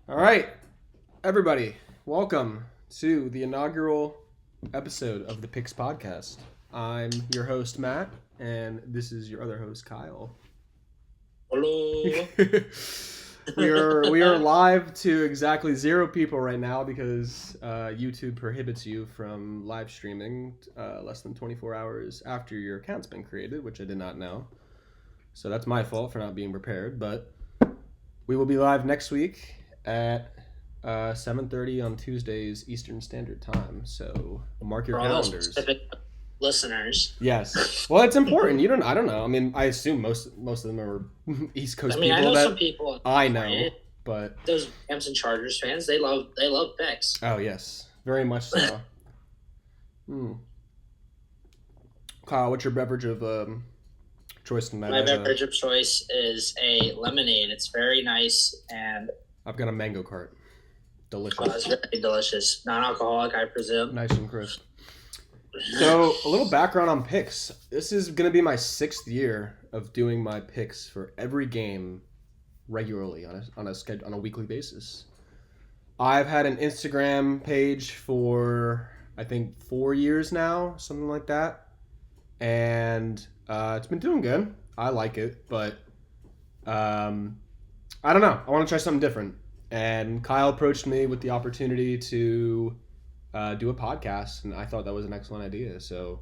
All right, everybody, welcome to the inaugural episode of the Picks Podcast. I'm your host, Matt, and this is your other host, Kyle. Hello. we are live to exactly 0 people right now because YouTube prohibits you from live streaming less than 24 hours after your account's been created, which I did not know. So that's my fault for not being prepared, but we will be live next week at 7:30 on Tuesdays Eastern Standard Time. So mark your calendars. Specific listeners. Yes. Well, it's important. I don't know. I mean, I assume most of them are East Coast people. I know some people. I know, but those Rams and Chargers fans, they love picks. Oh yes, very much so. Kyle, what's your beverage of choice tonight? My beverage of choice is a lemonade. It's very nice, and I've got a mango cart. Delicious. It's very delicious. Non-alcoholic, I presume. Nice and crisp. So, a little background on picks. This is going to be my 6th year of doing my picks for every game regularly on a weekly basis. I've had an Instagram page for, I think, 4 years now, something like that. And it's been doing good. I like it, but I don't know. I want to try something different. And Kyle approached me with the opportunity to do a podcast, and I thought that was an excellent idea. So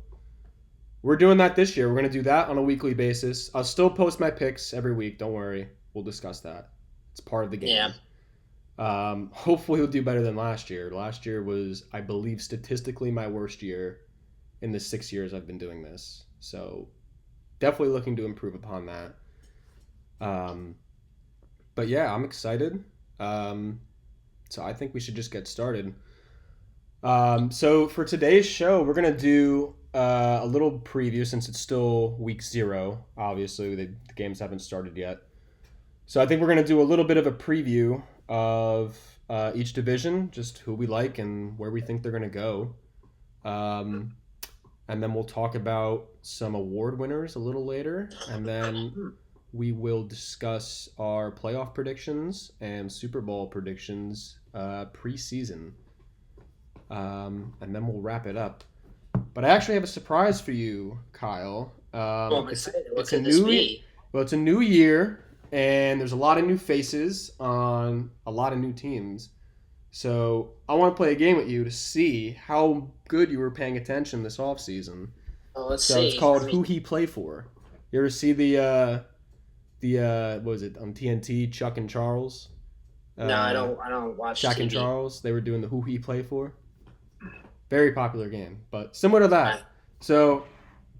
we're doing that this year. We're going to do that on a weekly basis. I'll still post my picks every week. Don't worry. We'll discuss that. It's part of the game. Yeah. Hopefully we'll do better than last year. Last year was, I believe, statistically my worst year in the 6 years I've been doing this. So definitely looking to improve upon that. But yeah, I'm excited. So I think we should just get started. So for today's show, we're going to do a little preview since it's still week 0. Obviously, the games haven't started yet. So I think we're going to do a little bit of a preview of each division, just who we like and where we think they're going to go. And then we'll talk about some award winners a little later. And then we will discuss our playoff predictions and Super Bowl predictions preseason. And then we'll wrap it up. But I actually have a surprise for you, Kyle. I'm excited. It's a new year, and there's a lot of new faces on a lot of new teams. So I want to play a game with you to see how good you were paying attention this offseason. Oh, let's see. So it's called Who He Play For. You ever see the what was it on TNT? Chuck and Charles. No, I don't watch Chuck TV. and Charles. They were doing the Who He Play For. Very popular game, but similar to that. So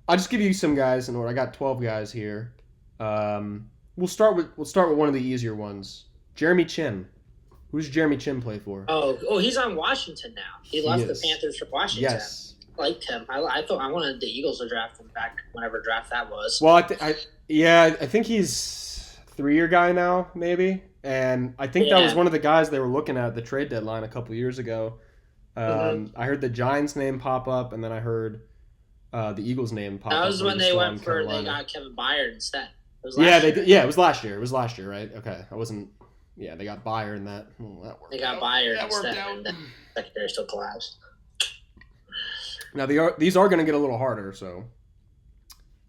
I'll just give you some guys in order. I got 12 guys here. We'll start with one of the easier ones. Jeremy Chin. Who's Jeremy Chin play for? Oh, he's on Washington now. He left the Panthers for Washington. Yes. Liked him. I thought I wanted the Eagles to draft him back whenever draft that was. Well, I think he's a 3-year guy now, maybe. And I think that was one of the guys they were looking at the trade deadline a couple years ago. I heard the Giants name pop up, and then I heard the Eagles name pop up. That was when they went for they got Kevin Byard instead. They did. Yeah, it was last year. It was last year, right? Okay, I wasn't. Yeah, they got Byard in that. That worked. They got Byard instead, and then the secondary still collapsed. Now these are going to get a little harder, so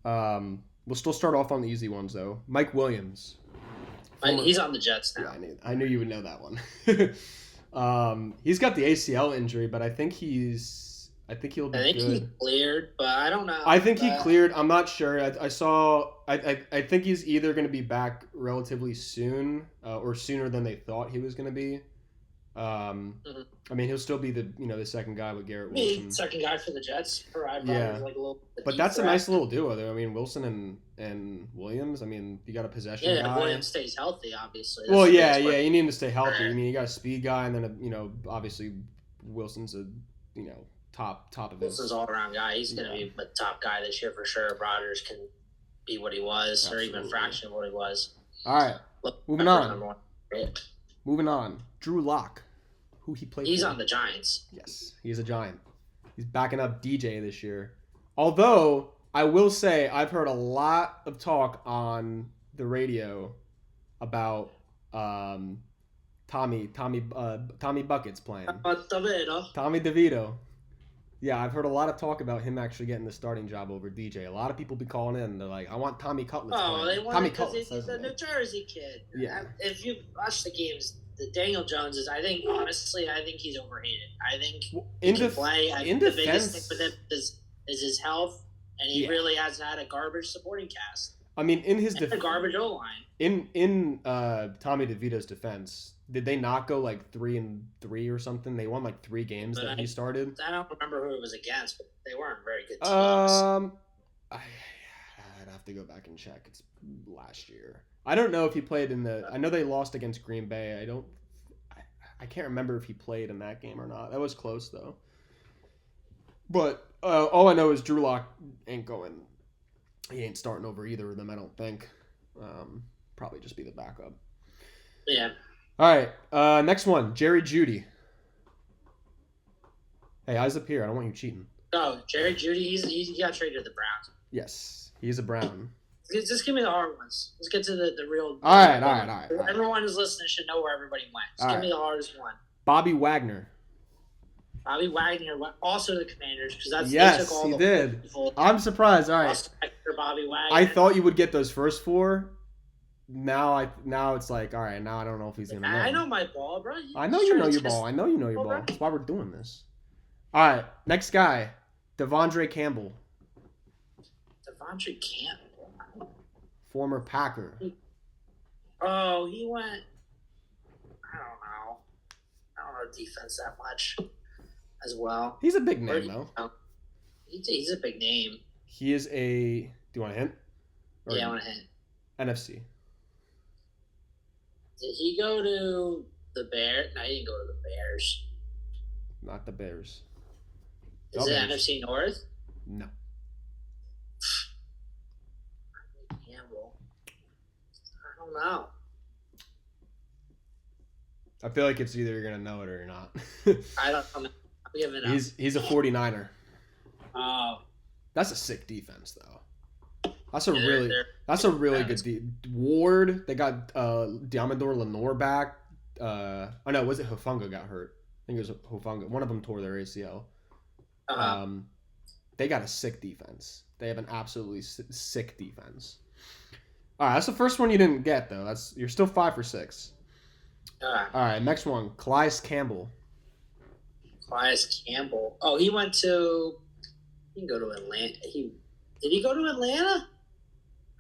we'll still start off on the easy ones though. Mike Williams. He's on the Jets now. Yeah, I knew you would know that one. He's got the ACL injury, but I think he'll be good. I think he cleared, but I don't know. I think he cleared. I'm not sure. I think he's either going to be back relatively soon or sooner than they thought he was going to be. I mean, he'll still be the second guy with Garrett Wilson. Second guy for the Jets. But that's a nice little duo, though. I mean, Wilson and Williams. I mean, you got a possession guy. Yeah, Williams stays healthy, obviously. You need him to stay healthy. I mean, you got a speed guy, and then obviously Wilson's a top of his. Wilson's all around guy. He's gonna be the top guy this year for sure. Rodgers can be what he was, Absolutely. or even a fraction of what he was. All right, moving on. Drew Lock. Who he played He's for. on the Giants. Yes, he's a Giant. He's backing up DJ this year. Although, I will say, I've heard a lot of talk on the radio about Tommy Buckets playing. Davino. Tommy DeVito. Yeah, I've heard a lot of talk about him actually getting the starting job over DJ. A lot of people be calling in. They're like, I want Tommy Cutlets Oh, playing. they want Tommy it because Cutlets, he's that's a his New name. Jersey kid. Yeah. If you watch the games, the Daniel Jones is, I think, honestly, I think he's overrated. I think he can play. The biggest thing with him is his health, and he really has had a garbage supporting cast. I mean, in his a garbage O-line. In Tommy DeVito's defense, did they not go like 3-3 or something? They won like 3 games that he started. I don't remember who it was against, but they weren't very good teams. I'd have to go back and check. It's last year. I don't know if he played in the. I know they lost against Green Bay. I can't remember if he played in that game or not. That was close though. But all I know is Drew Lock ain't going. He ain't starting over either of them, I don't think. Probably just be the backup. Yeah. All right. Next one, Jerry Jeudy. Hey, eyes up here. I don't want you cheating. Oh, Jerry Jeudy, he got traded to the Browns. Yes, he's a Brown. Just give me the hard ones. Let's get to the real. All right. Everyone who's listening should know where everybody went. Just give me the hardest one. Bobby Wagner. Bobby Wagner went also to the Commanders because that's yes, they took all he the did. People. I'm surprised. All right, for Bobby Wagner. I thought you would get those first 4. Now it's like, all right, now I don't know if he's gonna. I know my ball, bro. I know you know your ball. I know you know your ball. That's why we're doing this. All right, next guy, Devondre Campbell. Devondre Campbell, former Packer. Oh, he went. I don't know defense that much as well. He's a big name though. He's a big name. He is a. Do you want a hint? Yeah, I want a hint. NFC. Did he go to the Bears? No, he didn't go to the Bears. Not the Bears. Is it NFC North? No. Campbell. I don't know. I feel like it's either you're gonna know it or you're not. I don't know. I'm giving up. He's a 49er. Oh. That's a sick defense though. That's a really good Ward. They got Diamador Lenore back. Oh no, was it Hufanga got hurt? I think it was Hufanga. One of them tore their ACL. They got a sick defense. They have an absolutely sick defense. All right, that's the first one you didn't get though. You're still 5 for 6. All right, next one, Calais Campbell. Calais Campbell. Oh, he went to. He can go to Atlanta. Did he go to Atlanta?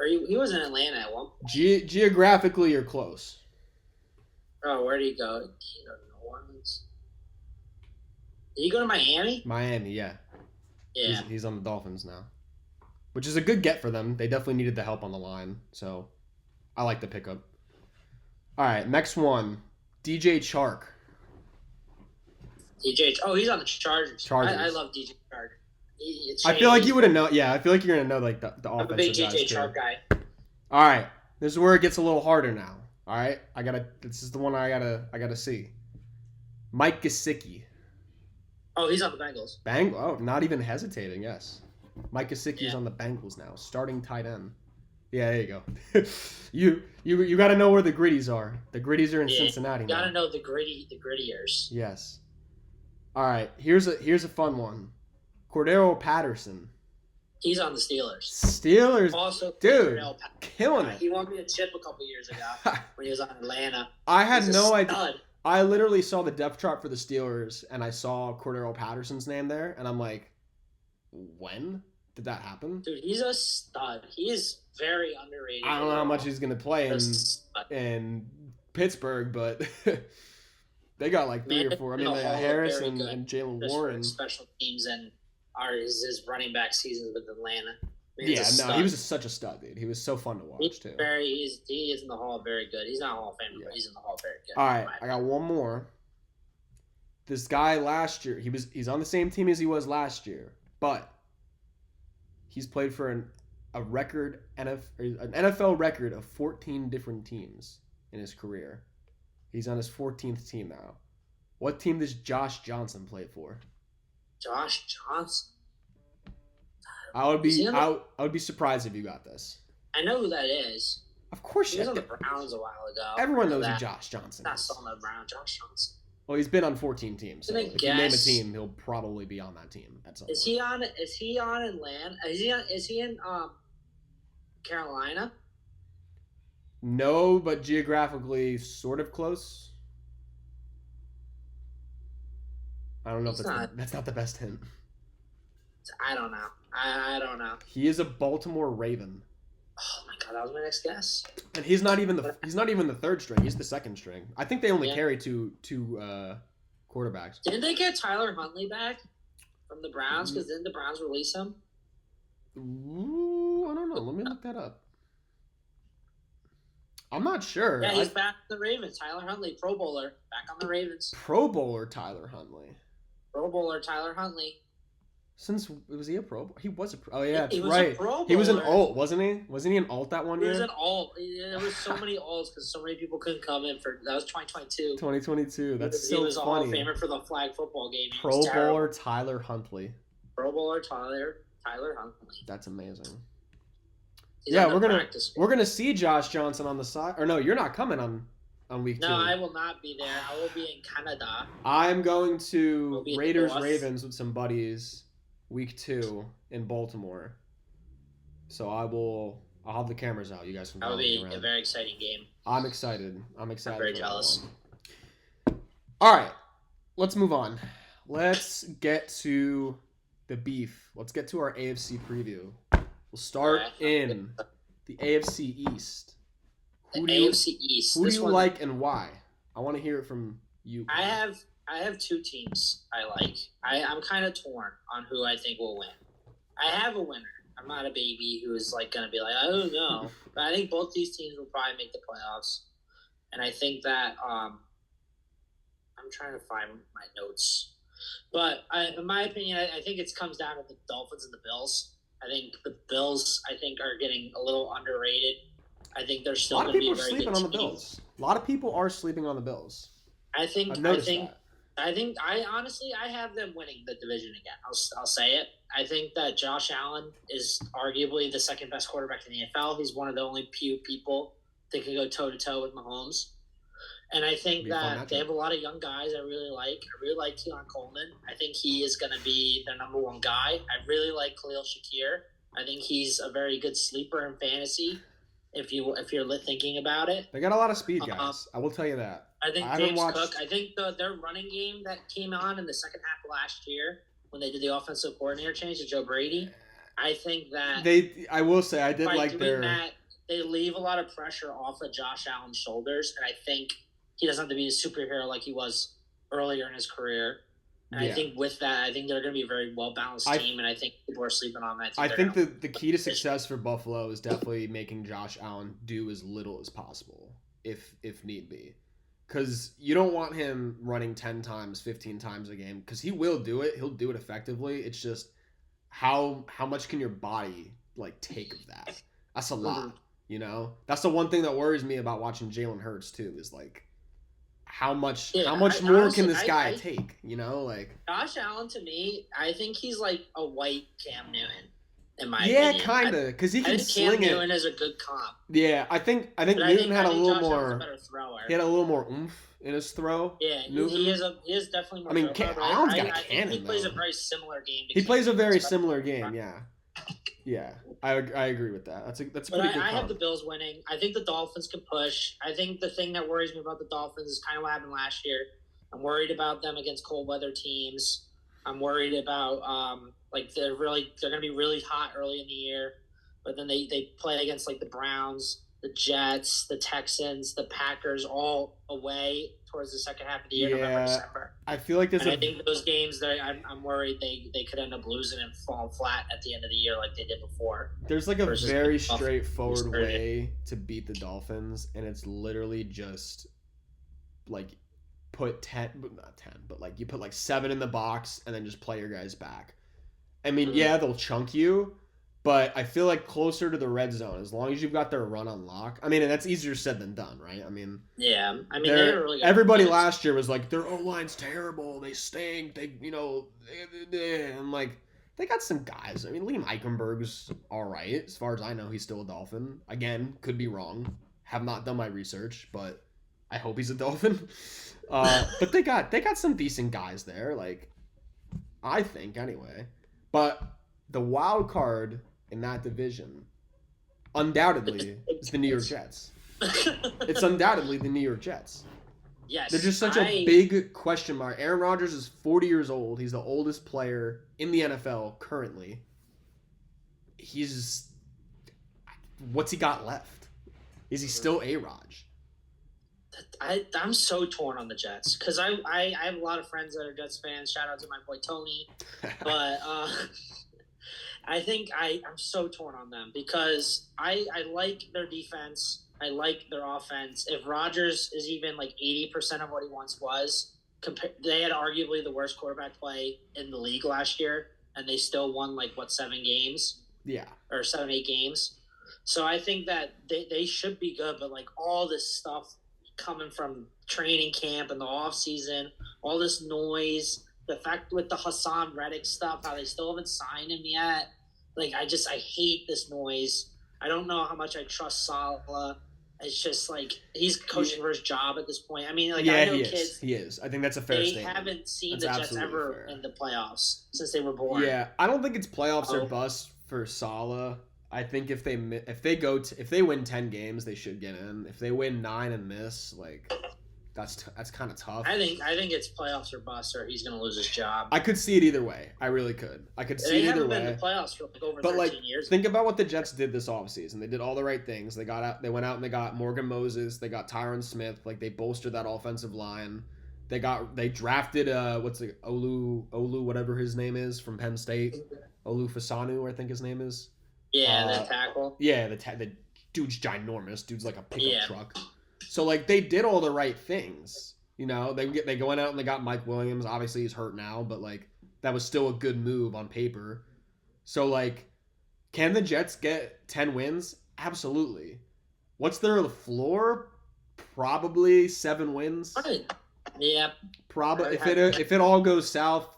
Or he was in Atlanta at one point. Geographically, you're close. Oh, where did he go? Did he go to New Orleans? Did he go to Miami? Miami, yeah. Yeah. He's on the Dolphins now, which is a good get for them. They definitely needed the help on the line, so I like the pickup. All right, next one, DJ Chark. Oh, he's on the Chargers. I love DJ Chark. I feel like you would have known. Yeah, I feel like you're gonna know like the offensive guys. I'm a big DJ Chark guy. All right, this is where it gets a little harder now. All right, This is the one I gotta see. Mike Gesicki. Oh, he's on the Bengals. Oh, not even hesitating. Yes, Mike Gesicki's on the Bengals now, starting tight end. Yeah, there you go. you got to know where the gritties are. The gritties are in Cincinnati. You got to know the grittiers. Yes. All right. Here's a fun one. Cordero Patterson. He's on the Steelers. Steelers. Also, dude, killing it. He won me a chip a couple years ago when he was on Atlanta. I had no idea. I literally saw the depth chart for the Steelers, and I saw Cordero Patterson's name there, and I'm like, when did that happen? Dude, he's a stud. He is very underrated. I don't know how much he's going to play in Pittsburgh, but they got like 3 or 4. I mean, they got Harris and Jalen Warren. Special teams and his running back seasons with Atlanta. He was such a stud, dude. He was so fun to watch, too. He is in the Hall very good. He's not a Hall of Famer, but he's in the Hall very good. All right, I got one more. This guy last year, he's on the same team as he was last year, but he's played for an NFL record of 14 different teams in his career. He's on his 14th team now. What team does Josh Johnson play for? Josh Johnson? I would be surprised if you got this. I know who that is. Of course, he was on the Browns a while ago. Everyone knows who Josh Johnson is. Not still on the Browns, Josh Johnson. Well, he's been on 14 teams, so if you name a team, he'll probably be on that team at some point. Is he on Atlanta? Is he in Carolina? No, but geographically sort of close. I don't know if that's not the best hint. I don't know. I don't know. He is a Baltimore Raven. Oh my god, that was my next guess. And he's not even the third string. He's the second string. I think they only carry two quarterbacks. Didn't they get Tyler Huntley back from the Browns? Because didn't the Browns release him? Ooh, I don't know. Let me look that up. I'm not sure. Yeah, he's back on the Ravens. Tyler Huntley, Pro Bowler, back on the Ravens. Pro Bowler Tyler Huntley. Pro Bowler Tyler Huntley. Since was he a Pro? He was a Pro. Oh yeah, that's he was right. A Pro Bowler. He was an alt, wasn't he? Wasn't he an alt that one year? He was an alt. There was so many alts because so many people couldn't come in for that was 2022. 2022. That's so funny. He was a Hall of Famer for the flag football game. Pro Bowler Tyler Huntley. Pro Bowler Tyler Huntley. That's amazing. We're gonna see Josh Johnson on the side. Or no, you're not coming on week 2. No, I will not be there. I will be in Canada. I'm going to Raiders Ravens with some buddies week 2 in Baltimore. So I'll have the cameras out. You guys can. That will be a very exciting game. I'm excited. I'm very jealous. All right, let's move on. Let's get to the beef. Let's get to our AFC preview. We'll start in the AFC East. Who do you like and why? I want to hear it from you. I have 2 teams I like. I'm kind of torn on who I think will win. I have a winner. I'm not a baby who is like going to be like, I don't know. But I think both these teams will probably make the playoffs. And I think that I'm trying to find my notes. But in my opinion, I think it comes down to the Dolphins and the Bills. I think the Bills, are getting a little underrated. I think they're still going to be a very good team. A lot of people are sleeping on the Bills. A lot of people are sleeping on the Bills. I honestly have them winning the division again. I'll say it. I think that Josh Allen is arguably the second best quarterback in the NFL. He's one of the only few people that can go toe to toe with Mahomes. And I think that they have a lot of young guys I really like. I really like Keelan Coleman. I think he is going to be their number 1 guy. I really like Khalil Shakir. I think he's a very good sleeper in fantasy. If you're thinking about it, they got a lot of speed guys. I will tell you that. I think James Cook. I think their running game that came on in the second half of last year when they did the offensive coordinator change to Joe Brady. I think that I will say I did like their. That, they leave a lot of pressure off of Josh Allen's shoulders, and I think he doesn't have to be a superhero like he was earlier in his career. And I think with that, I think they're going to be a very well-balanced team, and I think people are sleeping on that. I think the key to success for Buffalo is definitely making Josh Allen do as little as possible, if need be. Because you don't want him running 10 times, 15 times a game, because he will do it. He'll do it effectively. It's just how much can your body, take of that? That's a lot, you know? That's the one thing that worries me about watching Jalen Hurts, too, is, how much more can this guy take? You know, Josh Allen to me, I think he's like a white Cam Newton. In my opinion. Yeah, kind of, because he can sling it. Cam Newton is a good comp. Yeah, I think Newton had a little more. He had a little more oomph in his throw. Yeah, he is definitely more. I mean, Allen's got a cannon. He plays a very similar game. He plays a very similar game. Yeah, I agree with that. That's a pretty good. I have the Bills winning. I think the Dolphins can push. I think the thing that worries me about the Dolphins is kind of what happened last year. I'm worried about them against cold weather teams. I'm worried about they're going to be really hot early in the year, but then they play against the Browns, the Jets, the Texans, the Packers all away towards the second half of the year, November, December. I feel like I think those games, I'm worried they could end up losing and falling flat at the end of the year like they did before. There's a very straightforward way to beat the Dolphins, and it's literally just put 10, but not 10, but you put 7 in the box and then just play your guys back. I mean, they'll chunk you, but I feel closer to the red zone, as long as you've got their run on lock. I mean, and that's easier said than done, right? I mean, they're really good. Everybody last year was their O-line's terrible. They stink. I'm They got some guys. I mean, Liam Eichenberg's all right. As far as I know, he's still a Dolphin. Again, could be wrong. Have not done my research, but I hope he's a Dolphin. But they got some decent guys there, like I think anyway. But the wild card in that division, undoubtedly, is the New York Jets. It's undoubtedly the New York Jets. Yes. They're just such a big question mark. Aaron Rodgers is 40 years old. He's the oldest player in the NFL currently. What's he got left? Is he still A-Raj? I'm so torn on the Jets because I have a lot of friends that are Jets fans. Shout out to my boy Tony. But I think I'm so torn on them because I like their defense. I like their offense. If Rodgers is even like 80% of what he once was, they had arguably the worst quarterback play in the league last year, and they still won 7 games? Yeah. Or 7, 8 games. So I think that they should be good, but all this stuff coming from training camp and the off season, all this noise, the fact with the Hassan Reddick stuff, how they still haven't signed him yet. I hate this noise. I don't know how much I trust Saleh. It's just he's coaching for his job at this point. I mean, I know kids. He is. I think that's a fair statement. They haven't seen the Jets ever in the playoffs since they were born. Yeah, I don't think it's playoffs or bust for Saleh. I think if they win 10 games, they should get in. If they win 9 and miss, that's kind of tough. I think it's playoffs or bust, or he's going to lose his job. I could see it either way. I really could. I could see it either way. They haven't been in the playoffs for over 13 years. Think about what the Jets did this offseason. They did all the right things. They went out and they got Morgan Moses. They got Tyron Smith. They bolstered that offensive line. They drafted Olu whatever his name is from Penn State. Olu Fasanu, I think his name is. Yeah, the tackle. Yeah, the dude's ginormous. Dude's like a pickup truck. So they did all the right things. They went out and they got Mike Williams. Obviously he's hurt now, but that was still a good move on paper. So can the Jets get 10 wins? Absolutely. What's their floor? Probably 7 wins. Yeah. Probably if it all goes south,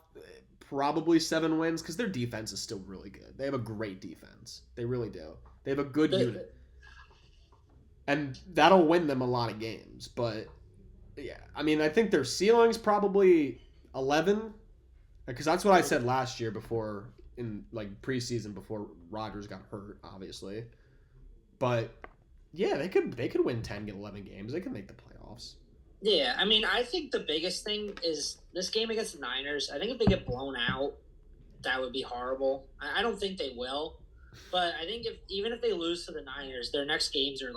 probably 7 wins because their defense is still really good. They have a great defense. They really do. They have a good unit. And that'll win them a lot of games. But, yeah, I mean, I think their ceiling's probably 11. Because that's what I said last year before, in preseason, before Rodgers got hurt, obviously. But, yeah, they could win 10, get 11 games. They could make the playoffs. Yeah, I mean, I think the biggest thing is this game against the Niners. I think if they get blown out, that would be horrible. I don't think they will. But I think even if they lose to the Niners, their next games are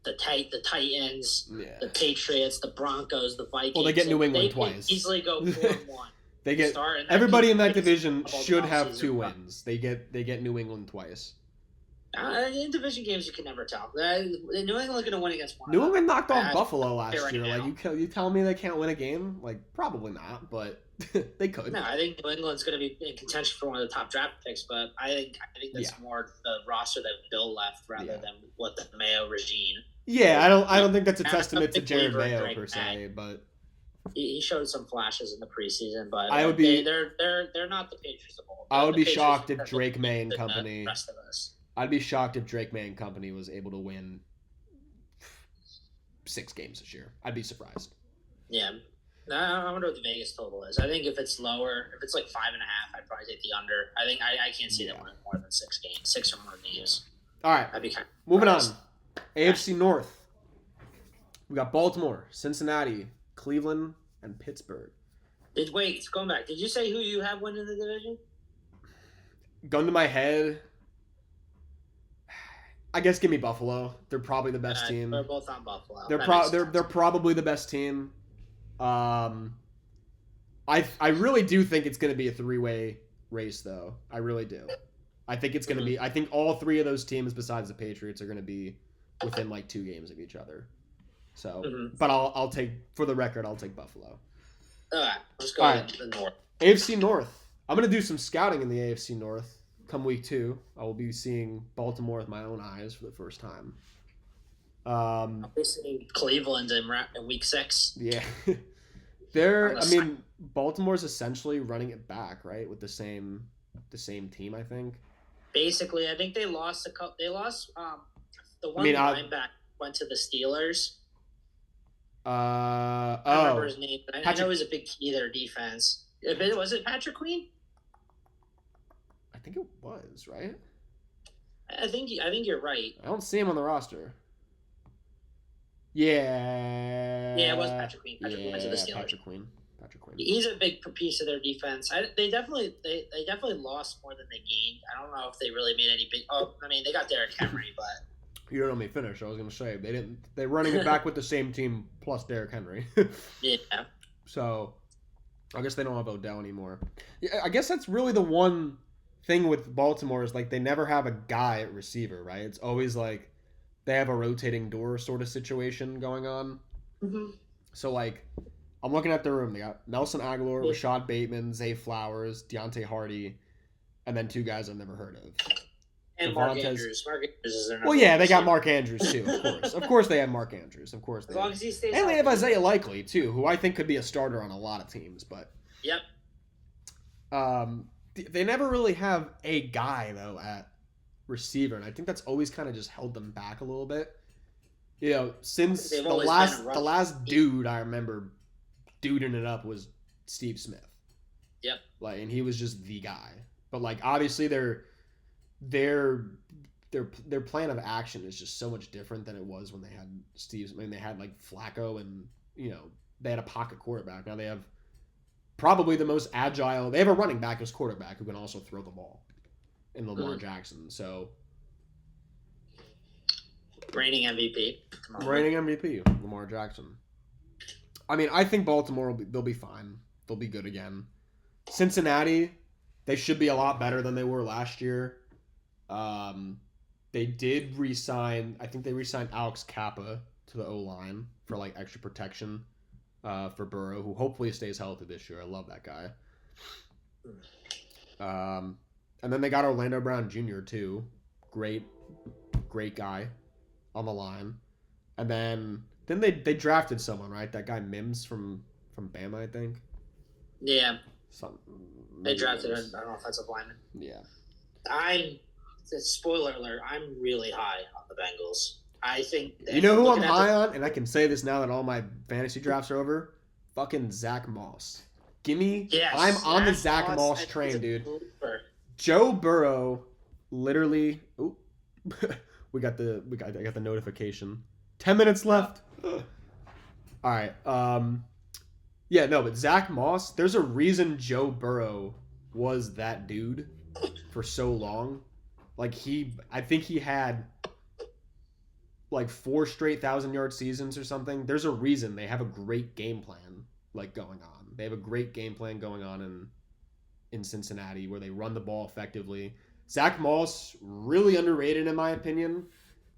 the Titans, the Patriots, the Broncos, the Vikings. Well, they get New England twice. They easily go 4-1. They get everybody in that division should have 2 wins. They get New England twice. In division games, you can never tell. New England's going to win against one. New England knocked off Buffalo last year. You tell me they can't win a game? Probably not, but they could. No, I think New England's going to be in contention for one of the top draft picks, but I think that's more the roster that Bill left rather than what the Mayo regime. Yeah, I don't think that's a testament to Jared Mayo per se, but he showed some flashes in the preseason, but they're not the Patriots of old. I would be shocked if Drake May and company. Rest of us. I'd be shocked if Drake May and company was able to win 6 games this year. I'd be surprised. Yeah. I wonder what the Vegas total is. I think if it's lower, if it's 5.5, I'd probably take the under. I think I can't see them winning more than 6 games, 6 or more games. All right. I'd be kind of moving on. AFC North. We got Baltimore, Cincinnati, Cleveland, and Pittsburgh. Going back. Did you say who you have winning the division? Gun to my head. I guess give me Buffalo. They're probably the best team. They're both on Buffalo. They're probably the best team. I really do think it's going to be a 3-way race, though. I really do. I think it's going to be. I think all 3 of those teams, besides the Patriots, are going to be within 2 games of each other. So, but I'll take, for the record, I'll take Buffalo. All right, let's go to the North. AFC North. I'm going to do some scouting in the AFC North. Come week 2, I will be seeing Baltimore with my own eyes for the first time. I'll be seeing Cleveland in week 6. Yeah. Baltimore's essentially running it back, right? With the same the same team, I think. Basically, I think they lost the one linebacker went to the Steelers. I don't remember his name, but I know he was a big key to their defense. Was it Patrick Queen? I think it was, right? I think you're right. I don't see him on the roster. Yeah. Yeah, it was Patrick Queen. Patrick Queen went to the Steelers. Patrick Queen. He's a big piece of their defense. They definitely lost more than they gained. I don't know if they really made any big. Oh, I mean, they got Derrick Henry, but you don't let me finish. I was going to say they didn't. They're running it back with the same team plus Derrick Henry. Yeah. So, I guess they don't have Odell anymore. Yeah, I guess that's really the one thing with Baltimore is like they never have a guy at receiver, right? It's always like they have a rotating door sort of situation going on. Mm-hmm. So like. I'm looking at the room. They got Nelson Aguilar, Rashad Bateman, Zay Flowers, Deontay Hardy, and then two guys I've never heard of. And Mark Andrews. Mark Andrews is their number. Well, yeah, they got Mark Andrews too, of course. Of course they have Mark Andrews. Of course they as long as he stays and they have Isaiah Likely too, who I think could be a starter on a lot of teams. But yep. They never really have a guy though at receiver, and I think that's always kind of just held them back a little bit. You know, since the last dude I remember duding it up was Steve Smith. Yep. Like, and he was just the guy. But like, obviously, their plan of action is just so much different than it was when they had Steve. I mean, they had like Flacco, and they had a pocket quarterback. Now they have probably the most agile. They have a running back as quarterback who can also throw the ball in Lamar Jackson. So reigning MVP. Reigning MVP, Lamar Jackson. I mean, I think Baltimore they'll be fine. They'll be good again. Cincinnati, they should be a lot better than they were last year. They did re-sign. I think they re-signed Alex Kappa to the O-line for like extra protection for Burrow, who hopefully stays healthy this year. I love that guy. And then they got Orlando Brown Jr. too. Great guy on the line. And then they drafted someone, right? That guy Mims from Bama, I think. Yeah. They drafted an offensive lineman. Yeah. Spoiler alert, I'm really high on the Bengals. I think... You know who I'm high on? And I can say this now that all my fantasy drafts are over? Fucking Zach Moss. Gimme... Yes, I'm on the Zach Moss train, dude. Joe Burrow literally... Ooh. I got the notification. 10 minutes left. All right. Yeah, no, but Zach Moss, there's a reason Joe Burrow was that dude for so long. Like I think he had like 4 straight 1,000-yard seasons or something. There's a reason they have a great game plan like going on. They have a great game plan going on in Cincinnati where they run the ball effectively. Zach Moss, really underrated in my opinion.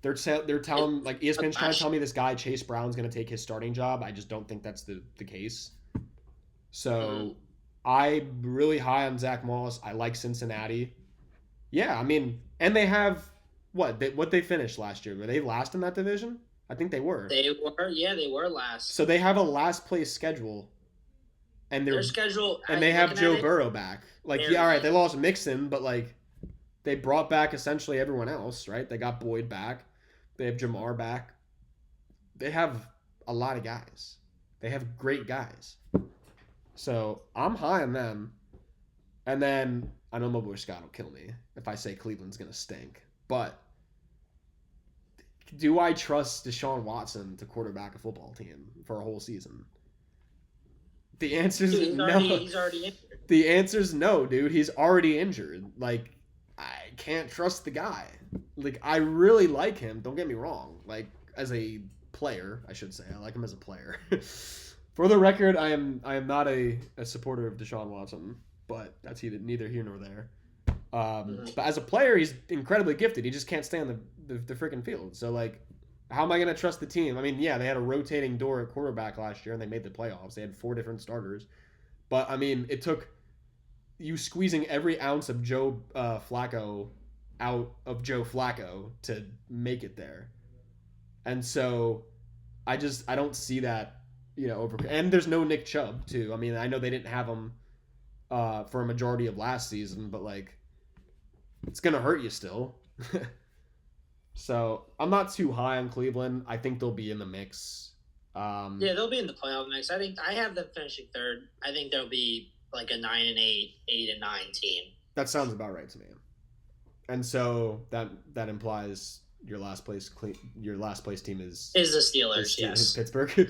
They're telling, like, ESPN's trying to tell me this guy Chase Brown's going to take his starting job. I just don't think that's the case. So I'm really high on Zach Moss. I like Cincinnati. Yeah, I mean, and they have what they finished last year. Were they last in that division? I think they were. They were last. So they have a last place schedule. And their schedule, and they have Joe Burrow back. Like, yeah, all right, they lost Mixon, but like they brought back essentially everyone else, right? They got Boyd back. They have Jamar back. They have a lot of guys. They have great guys. So I'm high on them. And then I know my boy Scott will kill me if I say Cleveland's going to stink. But do I trust Deshaun Watson to quarterback a football team for a whole season? The answer is no. He's already injured. The answer is no, dude. He's already injured. Like, I can't trust the guy. Like, I really like him. Don't get me wrong. Like, as a player, I should say. I like him as a player. For the record, I am not a supporter of Deshaun Watson, but that's neither here nor there. But as a player, he's incredibly gifted. He just can't stay on the freaking field. So, like, how am I going to trust the team? I mean, yeah, they had a rotating door at quarterback last year, and they made the playoffs. They had 4 different starters. But, I mean, it took you squeezing every ounce of Joe Flacco out of Joe Flacco to make it there. And so I don't see that, over. And there's no Nick Chubb, too. I mean, I know they didn't have him for a majority of last season, but like it's gonna hurt you still. So I'm not too high on Cleveland. I think they'll be in the mix. Yeah, they'll be in the playoff mix. I have them finishing third. I think they'll be like a 9-8, 8-9 team. That sounds about right to me. And so that implies your last place team is the Steelers. Yes, is Pittsburgh. The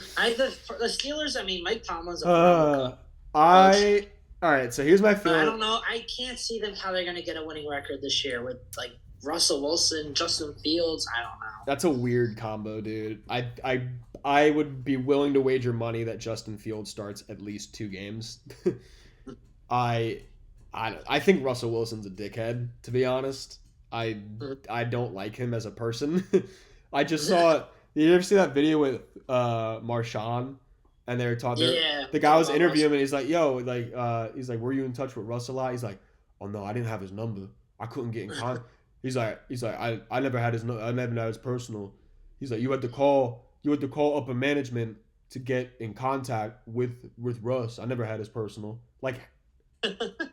Steelers. I mean, Mike Tomlin's a all right. So here's my feeling. I don't know. I can't see them how they're going to get a winning record this year with like Russell Wilson, Justin Fields. I don't know. That's a weird combo, dude. I would be willing to wager money that Justin Fields starts at least 2 games. I think Russell Wilson's a dickhead, to be honest. I don't like him as a person. I just saw. Did you ever see that video with Marshawn? And they were talking. Yeah. The guy was interviewing him, and he's like, "Yo, he's like, were you in touch with Russ a lot?" He's like, "Oh no, I didn't have his number. I couldn't get in contact." He's like, I never had his I never had his personal. He's like, you had to call upper management to get in contact with Russ. I never had his personal. Like,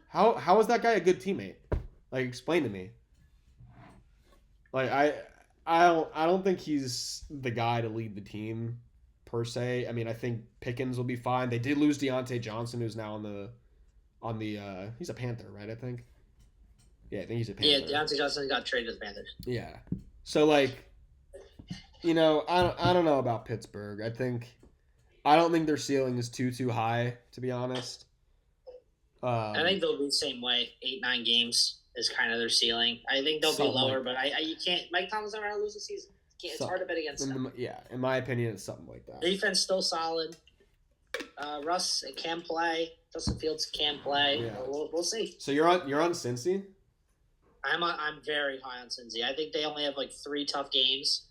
how is that guy a good teammate? Like, explain to me. Like, I don't think he's the guy to lead the team per se. I mean, I think Pickens will be fine. They did lose Deontay Johnson, who's now on the he's a Panther, right? I think. Yeah, I think he's a Panther. Yeah, Deontay Johnson got traded to the Panthers. Yeah. So, like, I don't know about Pittsburgh. I don't think their ceiling is too high, to be honest. I think they'll be the same way. 8-9 games is kind of their ceiling. I think they'll be lower, but you can't. Mike Tomlin's never had to lose a season. It's hard to bet against them. Yeah, in my opinion, it's something like that. Defense still solid. Russ can play. Justin Fields can play. Yeah. We'll see. So you're on Cincy? I'm very high on Cincy. I think they only have like 3 tough games.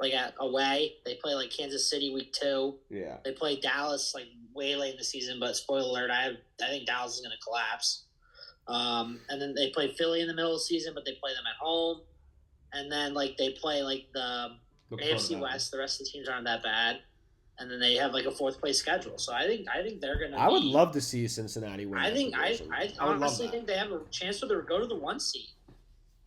Like away, they play like Kansas City week 2. Yeah. They play Dallas like way late in the season, but spoiler alert, I think Dallas is going to collapse. And then they play Philly in the middle of the season, but they play them at home. And then like they play like the AFC West. The rest of the teams aren't that bad. And then they have like a 4th place schedule. So I think they're going to. I would love to see Cincinnati win. I honestly think they have a chance to go to the 1 seed.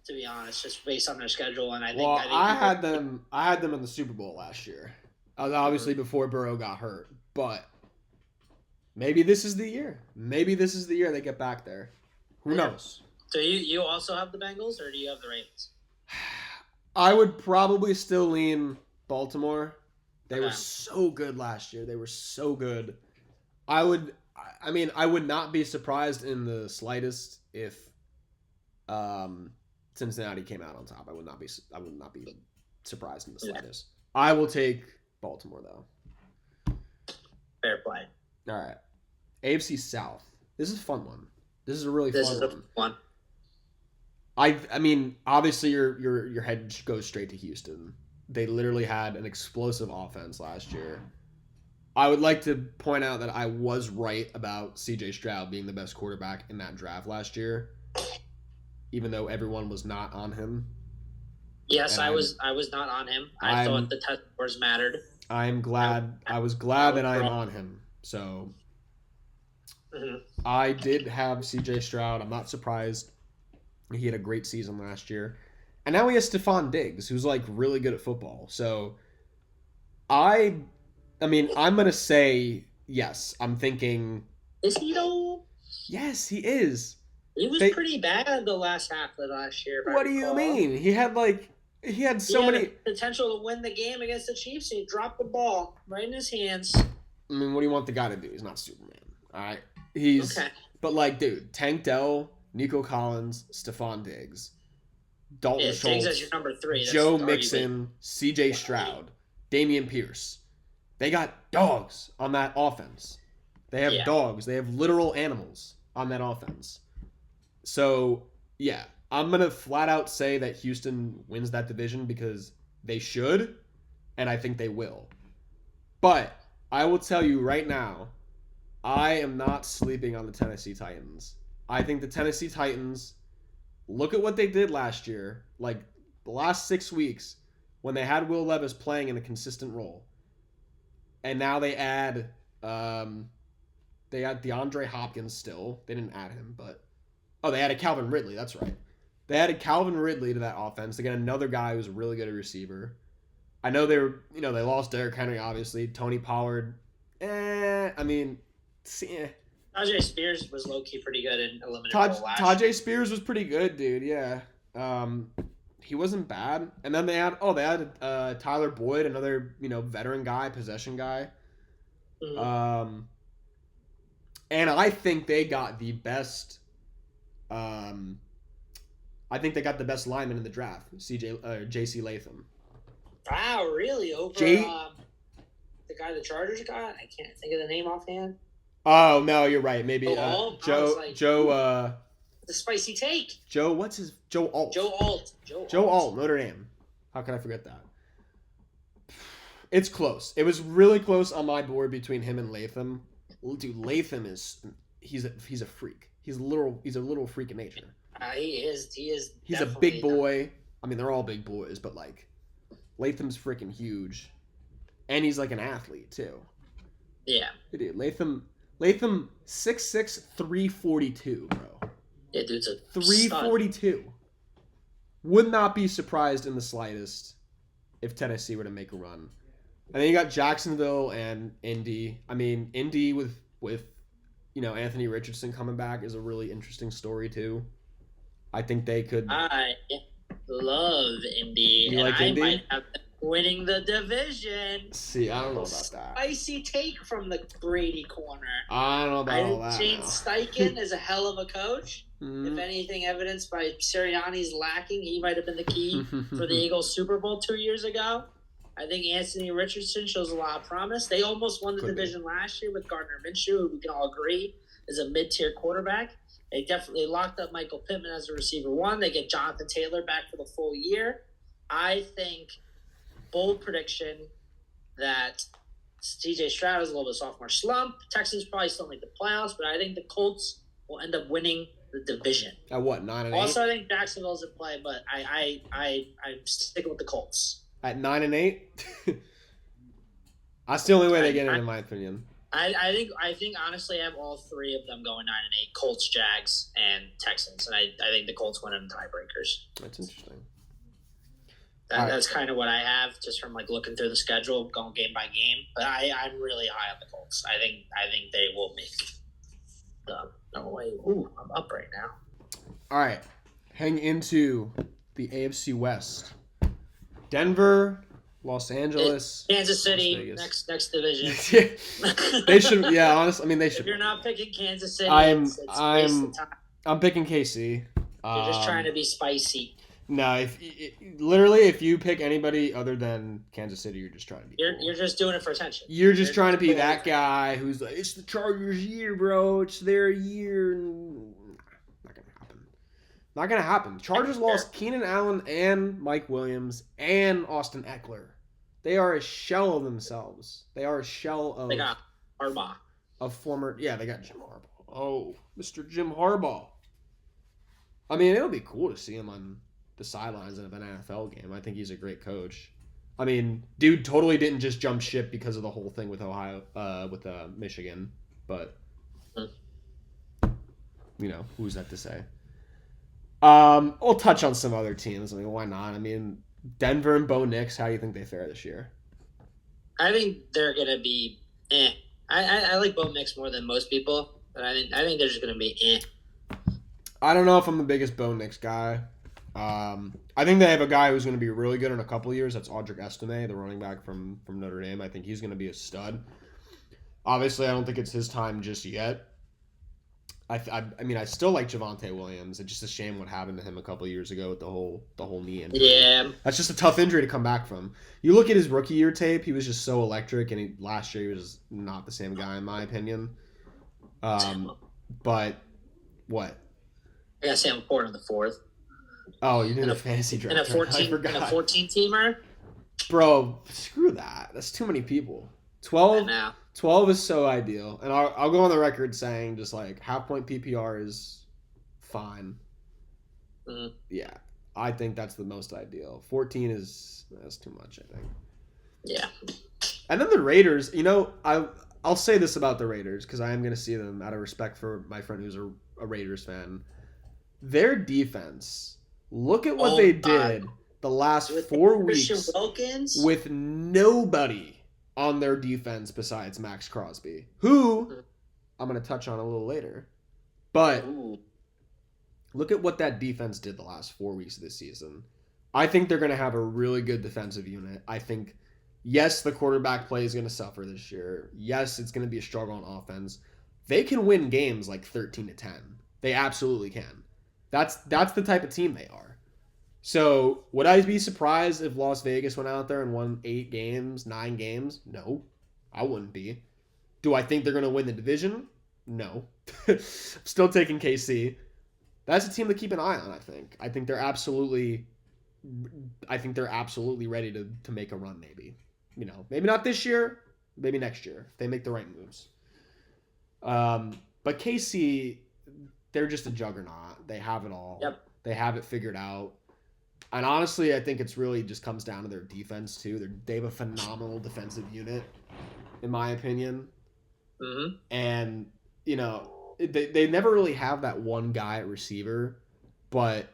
To be honest, just based on their schedule, and I think I had them in the Super Bowl last year, obviously before Burrow got hurt. But maybe this is the year. Maybe this is the year they get back there. Who knows? So you also have the Bengals, or do you have the Ravens? I would probably still lean Baltimore. They were so good last year. They were so good. I would not be surprised in the slightest if Cincinnati came out on top. I would not be surprised in the slightest. Yeah. I will take Baltimore though. Fair play. All right. AFC South. This is a fun one. This is a really fun one. I mean, obviously your head goes straight to Houston. They literally had an explosive offense last year. I would like to point out that I was right about CJ Stroud being the best quarterback in that draft last year, even though everyone was not on him. Yes, I was not on him. I thought the test scores mattered. I was glad that I'm on him. So I did have CJ Stroud. I'm not surprised. He had a great season last year. And now he has Stephon Diggs, who's like really good at football. So I mean, I'm going to say yes. I'm thinking. Is he though? Yes, he is. He was pretty bad the last half of last year. What do you mean? He had many potential to win the game against the Chiefs, and he dropped the ball right in his hands. I mean, what do you want the guy to do? He's not Superman. All right, he's okay. But like, dude, Tank Dell, Nico Collins, Stephon Diggs, Dalton Schultz, Diggs as your number 3. Joe Mixon, CJ Stroud, Dameon Pierce. They got dogs on that offense. They have dogs. They have literal animals on that offense. So, yeah, I'm going to flat out say that Houston wins that division because they should, and I think they will. But I will tell you right now, I am not sleeping on the Tennessee Titans. I think the Tennessee Titans, look at what they did last year, like the last 6 weeks when they had Will Levis playing in a consistent role. And now they add They had DeAndre Hopkins still. They didn't add him, but they added Calvin Ridley. That's right. They added Calvin Ridley to that offense. They got another guy who's really good at receiver. I know they lost Derrick Henry, obviously. Tony Pollard. Tajay Spears was low-key pretty good in eliminator bowl last year. Tajay Spears was pretty good, dude. Yeah. He wasn't bad. And then they added Tyler Boyd, another, veteran guy, possession guy. Mm-hmm. And I think they got the best lineman in the draft, J.C. Latham. Wow, really? Over the guy the Chargers got? I can't think of the name offhand. Oh, no, you're right. Maybe Joe. The spicy take. Joe Alt. Joe Alt, Notre Dame. How can I forget that? It's close. It was really close on my board between him and Latham. Dude, Latham he's a freak. He's a little freak of nature. He is. He's a big boy. I mean, they're all big boys, but Latham's freaking huge, and he's like an athlete too. Yeah. Dude, Latham 6'6", 342, bro. Yeah, dude's a 342. Stud. Would not be surprised in the slightest if Tennessee were to make a run. And then you got Jacksonville and Indy. I mean, Indy with Anthony Richardson coming back is a really interesting story too. I think they could. I love Indy. You like Indy? Might have them winning the division. See, I don't know about that. Spicy take from the Brady corner. I don't know about all that. Shane Steichen is a hell of a coach. Mm-hmm. If anything, evidenced by Sirianni's lacking, he might have been the key for the Eagles Super Bowl 2 years ago. I think Anthony Richardson shows a lot of promise. They almost won the division last year with Gardner Minshew, who we can all agree is a mid-tier quarterback. They definitely locked up Michael Pittman as a receiver one. They get Jonathan Taylor back for the full year. I think, bold prediction, that C.J. Stroud is a little bit of sophomore slump. Texans probably still make the playoffs, but I think the Colts will end up winning the division. At what, 9-8? Also, I think Jacksonville's in play, but I'm sticking with the Colts. At 9-8? That's the only way they get it, in my opinion. I think honestly, I have all three of them going 9-8: Colts, Jags, and Texans, and I think the Colts win in tiebreakers. That's interesting. That's kind of what I have just from looking through the schedule, going game by game. But I'm really high on the Colts. I think they will make the no way. Ooh, I'm up right now. All right, heading into the AFC West. Denver, Los Angeles, Kansas City, next division. They should, yeah. Honestly, I mean they should. If you're not picking Kansas City, I'm picking KC. You're just trying to be spicy. No, if you pick anybody other than Kansas City, you're just trying to be. You're just doing it for attention. You're just trying to be that guy who's like, it's the Chargers' year, bro. It's their year. Not gonna happen. Chargers lost Keenan Allen and Mike Williams and Austin Eckler. They are a shell of themselves. They are a shell of. They got Harbaugh. They got Jim Harbaugh. Oh, Mr. Jim Harbaugh. I mean, it'll be cool to see him on the sidelines of an NFL game. I think he's a great coach. I mean, dude totally didn't just jump ship because of the whole thing with Michigan. But, who's that to say? We'll touch on some other teams. I mean, why not? I mean, Denver and Bo Nix, how do you think they fare this year? I think they're going to be I like Bo Nix more than most people, but I think they're just going to be I don't know if I'm the biggest Bo Nix guy. I think they have a guy who's going to be really good in a couple of years. That's Audric Estime, the running back from Notre Dame. I think he's going to be a stud. Obviously, I don't think it's his time just yet. I mean, I still like Javonte Williams. It's just a shame what happened to him a couple of years ago with the whole knee injury. Yeah. That's just a tough injury to come back from. You look at his rookie year tape, he was just so electric, and last year he was not the same guy in my opinion. But what? I got Sam Ford in the fourth. Oh, you did a fantasy draft. And a 14-teamer? Bro, screw that. That's too many people. 12 is so ideal. And I'll go on the record saying just half-point PPR is fine. Mm-hmm. Yeah, I think that's the most ideal. 14 that's too much, I think. Yeah. And then the Raiders, I'll I'll say this about the Raiders because I am going to see them out of respect for my friend who's a Raiders fan. Their defense, look at what they did the last 4 weeks with nobody on their defense besides Max Crosby, who I'm going to touch on a little later. But look at what that defense did the last 4 weeks of this season. I think they're going to have a really good defensive unit. I think, yes, the quarterback play is going to suffer this year. Yes, it's going to be a struggle on offense. They can win games like 13-10. They absolutely can. That's the type of team they are. So would I be surprised if Las Vegas went out there and won 8 games, 9 games? No, I wouldn't be. Do I think they're going to win the division? No. I'm still taking KC. That's a team to keep an eye on, I think. I think they're absolutely ready to make a run, maybe. Maybe not this year, maybe next year, if they make the right moves. But KC, they're just a juggernaut. They have it all. Yep. They have it figured out. And honestly, I think it's really just comes down to their defense, too. They have a phenomenal defensive unit, in my opinion. Mm-hmm. And, they never really have that one guy at receiver, but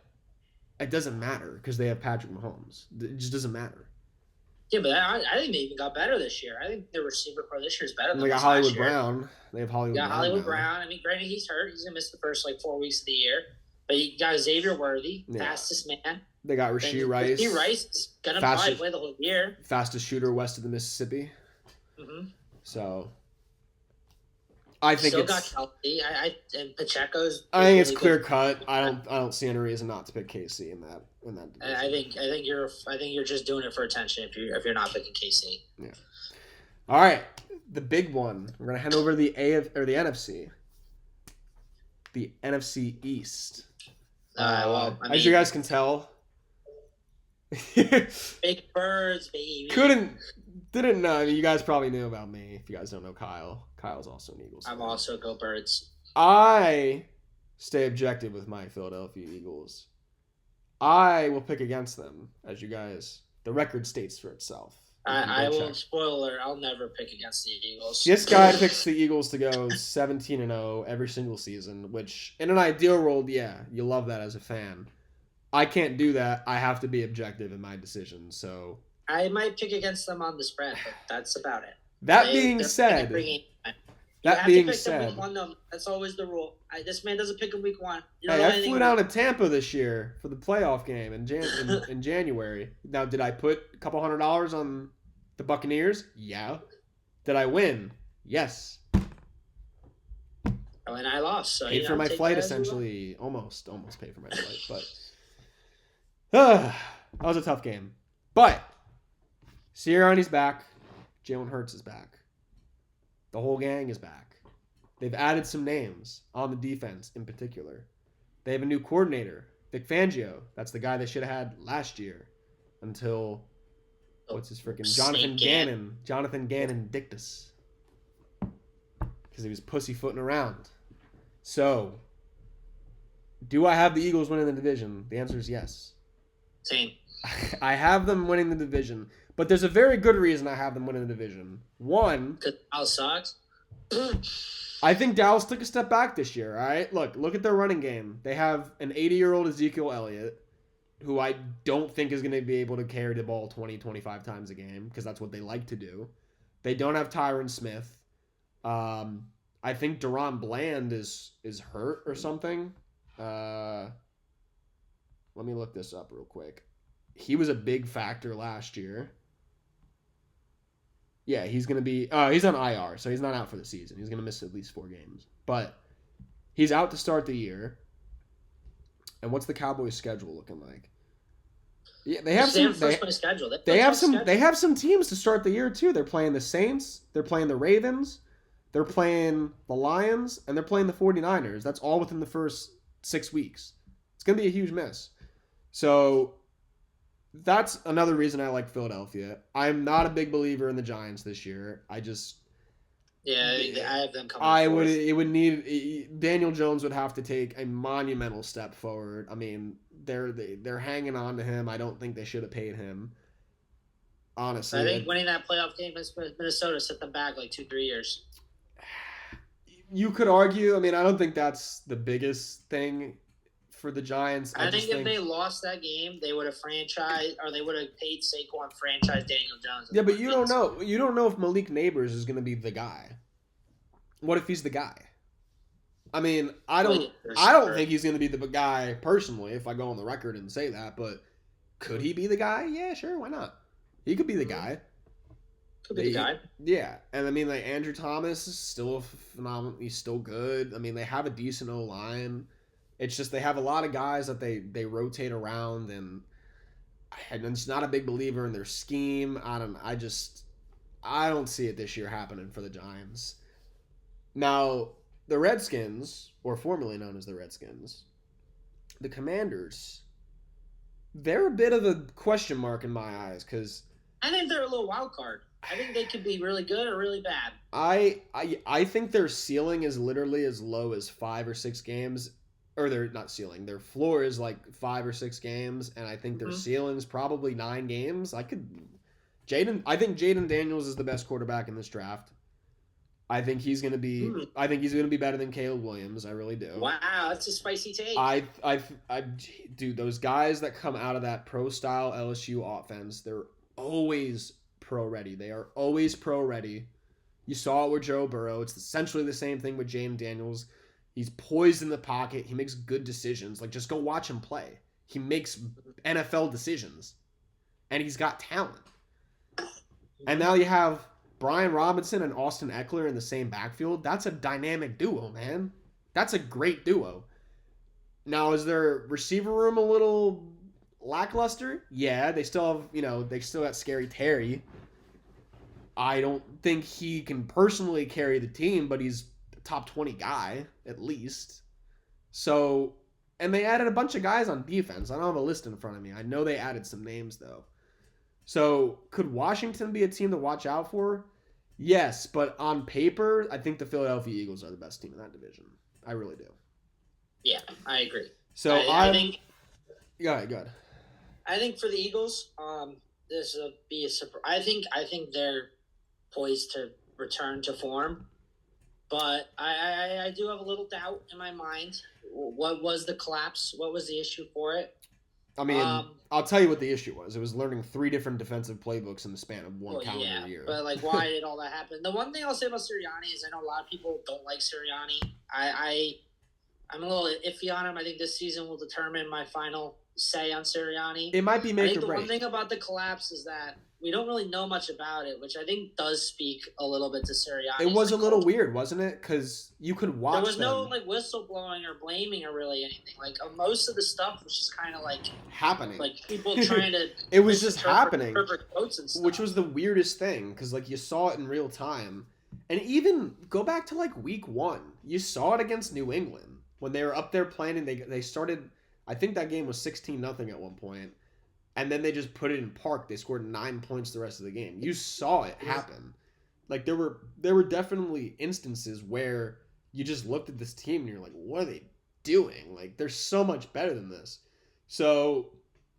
it doesn't matter because they have Patrick Mahomes. It just doesn't matter. Yeah, but I think they even got better this year. I think their receiver core this year is better than they got Hollywood Brown. They have Hollywood Brown. Hollywood Brown. I mean, granted, he's hurt. He's going to miss the first 4 weeks of the year. But you got Xavier Worthy, fastest man. They got Rashee Rice. Rashee Rice is going to probably play the whole year. Fastest shooter west of the Mississippi. Mm-hmm. So, I think still got Kelsey. And Pacheco's. I think it's clear cut. I don't see any reason not to pick KC in that division. I think you're just doing it for attention if you're not picking KC. Yeah. All right, the big one. We're gonna head over to the the NFC. The NFC East. As you guys can tell, big birds, baby. Didn't know. I mean, you guys probably knew about me. If you guys don't know Kyle, Kyle's also an Eagles fan. I'm also go Birds. I stay objective with my Philadelphia Eagles. I will pick against them, as you guys. The record states for itself. I will spoiler. I'll never pick against the Eagles. This guy picks the Eagles to go 17-0 every single season, which in an ideal world, yeah, you love that as a fan. I can't do that. I have to be objective in my decision. So I might pick against them on the spread, but that's about it. That being said, that's always the rule. This man doesn't pick in week 1. I flew down to Tampa this year for the playoff game in January. Now, did I put a couple $100 on the Buccaneers? Yeah. Did I win? Yes. Oh, and I lost. So paid for my flight, essentially. Almost paid for my flight. But that was a tough game. But Sirianni's back. Jalen Hurts is back. The whole gang is back. They've added some names on the defense in particular. They have a new coordinator, Vic Fangio. That's the guy they should have had last year until, what's his freaking, Jonathan Gannon Dictus. Because he was pussyfooting around. So, do I have the Eagles winning the division? The answer is yes. Same. I have them winning the division. But there's a very good reason I have them winning the division. One, because Dallas sucks. I think Dallas took a step back this year, all right? Look at their running game. They have an 80-year-old Ezekiel Elliott, who I don't think is going to be able to carry the ball 20, 25 times a game, because that's what they like to do. They don't have Tyron Smith. I think Deron Bland is hurt or something. Let me look this up real quick. He was a big factor last year. Yeah, he's going to be... he's on IR, so he's not out for the season. He's going to miss at least 4 games. But he's out to start the year. And what's the Cowboys' schedule looking like? Yeah, they have some... They have some teams to start the year, too. They're playing the Saints. They're playing the Ravens. They're playing the Lions. And they're playing the 49ers. That's all within the first 6 weeks. It's going to be a huge miss. So... that's another reason I like Philadelphia. I'm not a big believer in the Giants this year. I have them coming. It would need Daniel Jones would have to take a monumental step forward. I mean, they're hanging on to him. I don't think they should have paid him. Honestly, I think winning that playoff game against Minnesota set them back 2-3 years. You could argue. I mean, I don't think that's the biggest thing for the Giants. I think if they lost that game, they would have paid Saquon franchise Daniel Jones. Yeah, but you don't know. You don't know if Malik Neighbors is going to be the guy. What if he's the guy? I mean, I don't think he's going to be the guy personally. If I go on the record and say that, but could he be the guy? Yeah, sure. Why not? He could be the guy. Could be the guy. Yeah, and I mean, like Andrew Thomas is still phenomenal. He's still good. I mean, they have a decent O line. It's just they have a lot of guys that they rotate around, and I'm just not a big believer in their scheme. I don't see it this year happening for the Giants. Now, the Redskins, or formerly known as the Redskins, the Commanders, they're a bit of a question mark in my eyes because I think they're a little wild card. I think they could be really good or really bad. I think their ceiling is literally as low as 5 or 6 games, or they're not ceiling. Their floor is like 5 or 6 games, and I think their ceiling's probably 9 games. I think Jaden Daniels is the best quarterback in this draft. I think he's gonna be. I think he's gonna be better than Caleb Williams. I really do. Wow, that's a spicy take. Dude, those guys that come out of that pro style LSU offense, they're always pro ready. They are always pro ready. You saw it with Joe Burrow. It's essentially the same thing with Jaden Daniels. He's poised in the pocket. He makes good decisions. Like, just go watch him play. He makes NFL decisions, and he's got talent. And now you have Brian Robinson and Austin Eckler in the same backfield. That's a dynamic duo, man. That's a great duo. Now, is their receiver room a little lackluster? Yeah, they still have, they still got Scary Terry. I don't think he can personally carry the team, but he's a top 20 guy, at least. So, and they added a bunch of guys on defense. I don't have a list in front of me. I know they added some names, though. So, could Washington be a team to watch out for? Yes, but on paper, I think the Philadelphia Eagles are the best team in that division. I really do. Yeah, I agree. So I think. Go ahead. I think for the Eagles, this will be a surprise. I think they're poised to return to form, but I do have a little doubt in my mind. What was the collapse? What was the issue for it? I mean, I'll tell you what the issue was. It was learning 3 different defensive playbooks in the span of one calendar year. But, why did all that happen? The one thing I'll say about Sirianni is I know a lot of people don't like Sirianni. I'm a little iffy on him. I think this season will determine my final say on Sirianni. It might be make or break. The one thing about the collapse is that we don't really know much about it, which I think does speak a little bit to Sirianni. It was a little weird, wasn't it? Because you could watch. There was no whistleblowing or blaming or really anything. Most of the stuff was just kind of happening. People trying to. It was just happening. Quotes and stuff. Which was the weirdest thing because you saw it in real time, and even go back to week 1, you saw it against New England when they were up there playing and they started. I think that game was 16-0 at one point. And then they just put it in park. They scored 9 points the rest of the game. You saw it happen. There were definitely instances where you just looked at this team and you're like, what are they doing? They're so much better than this. So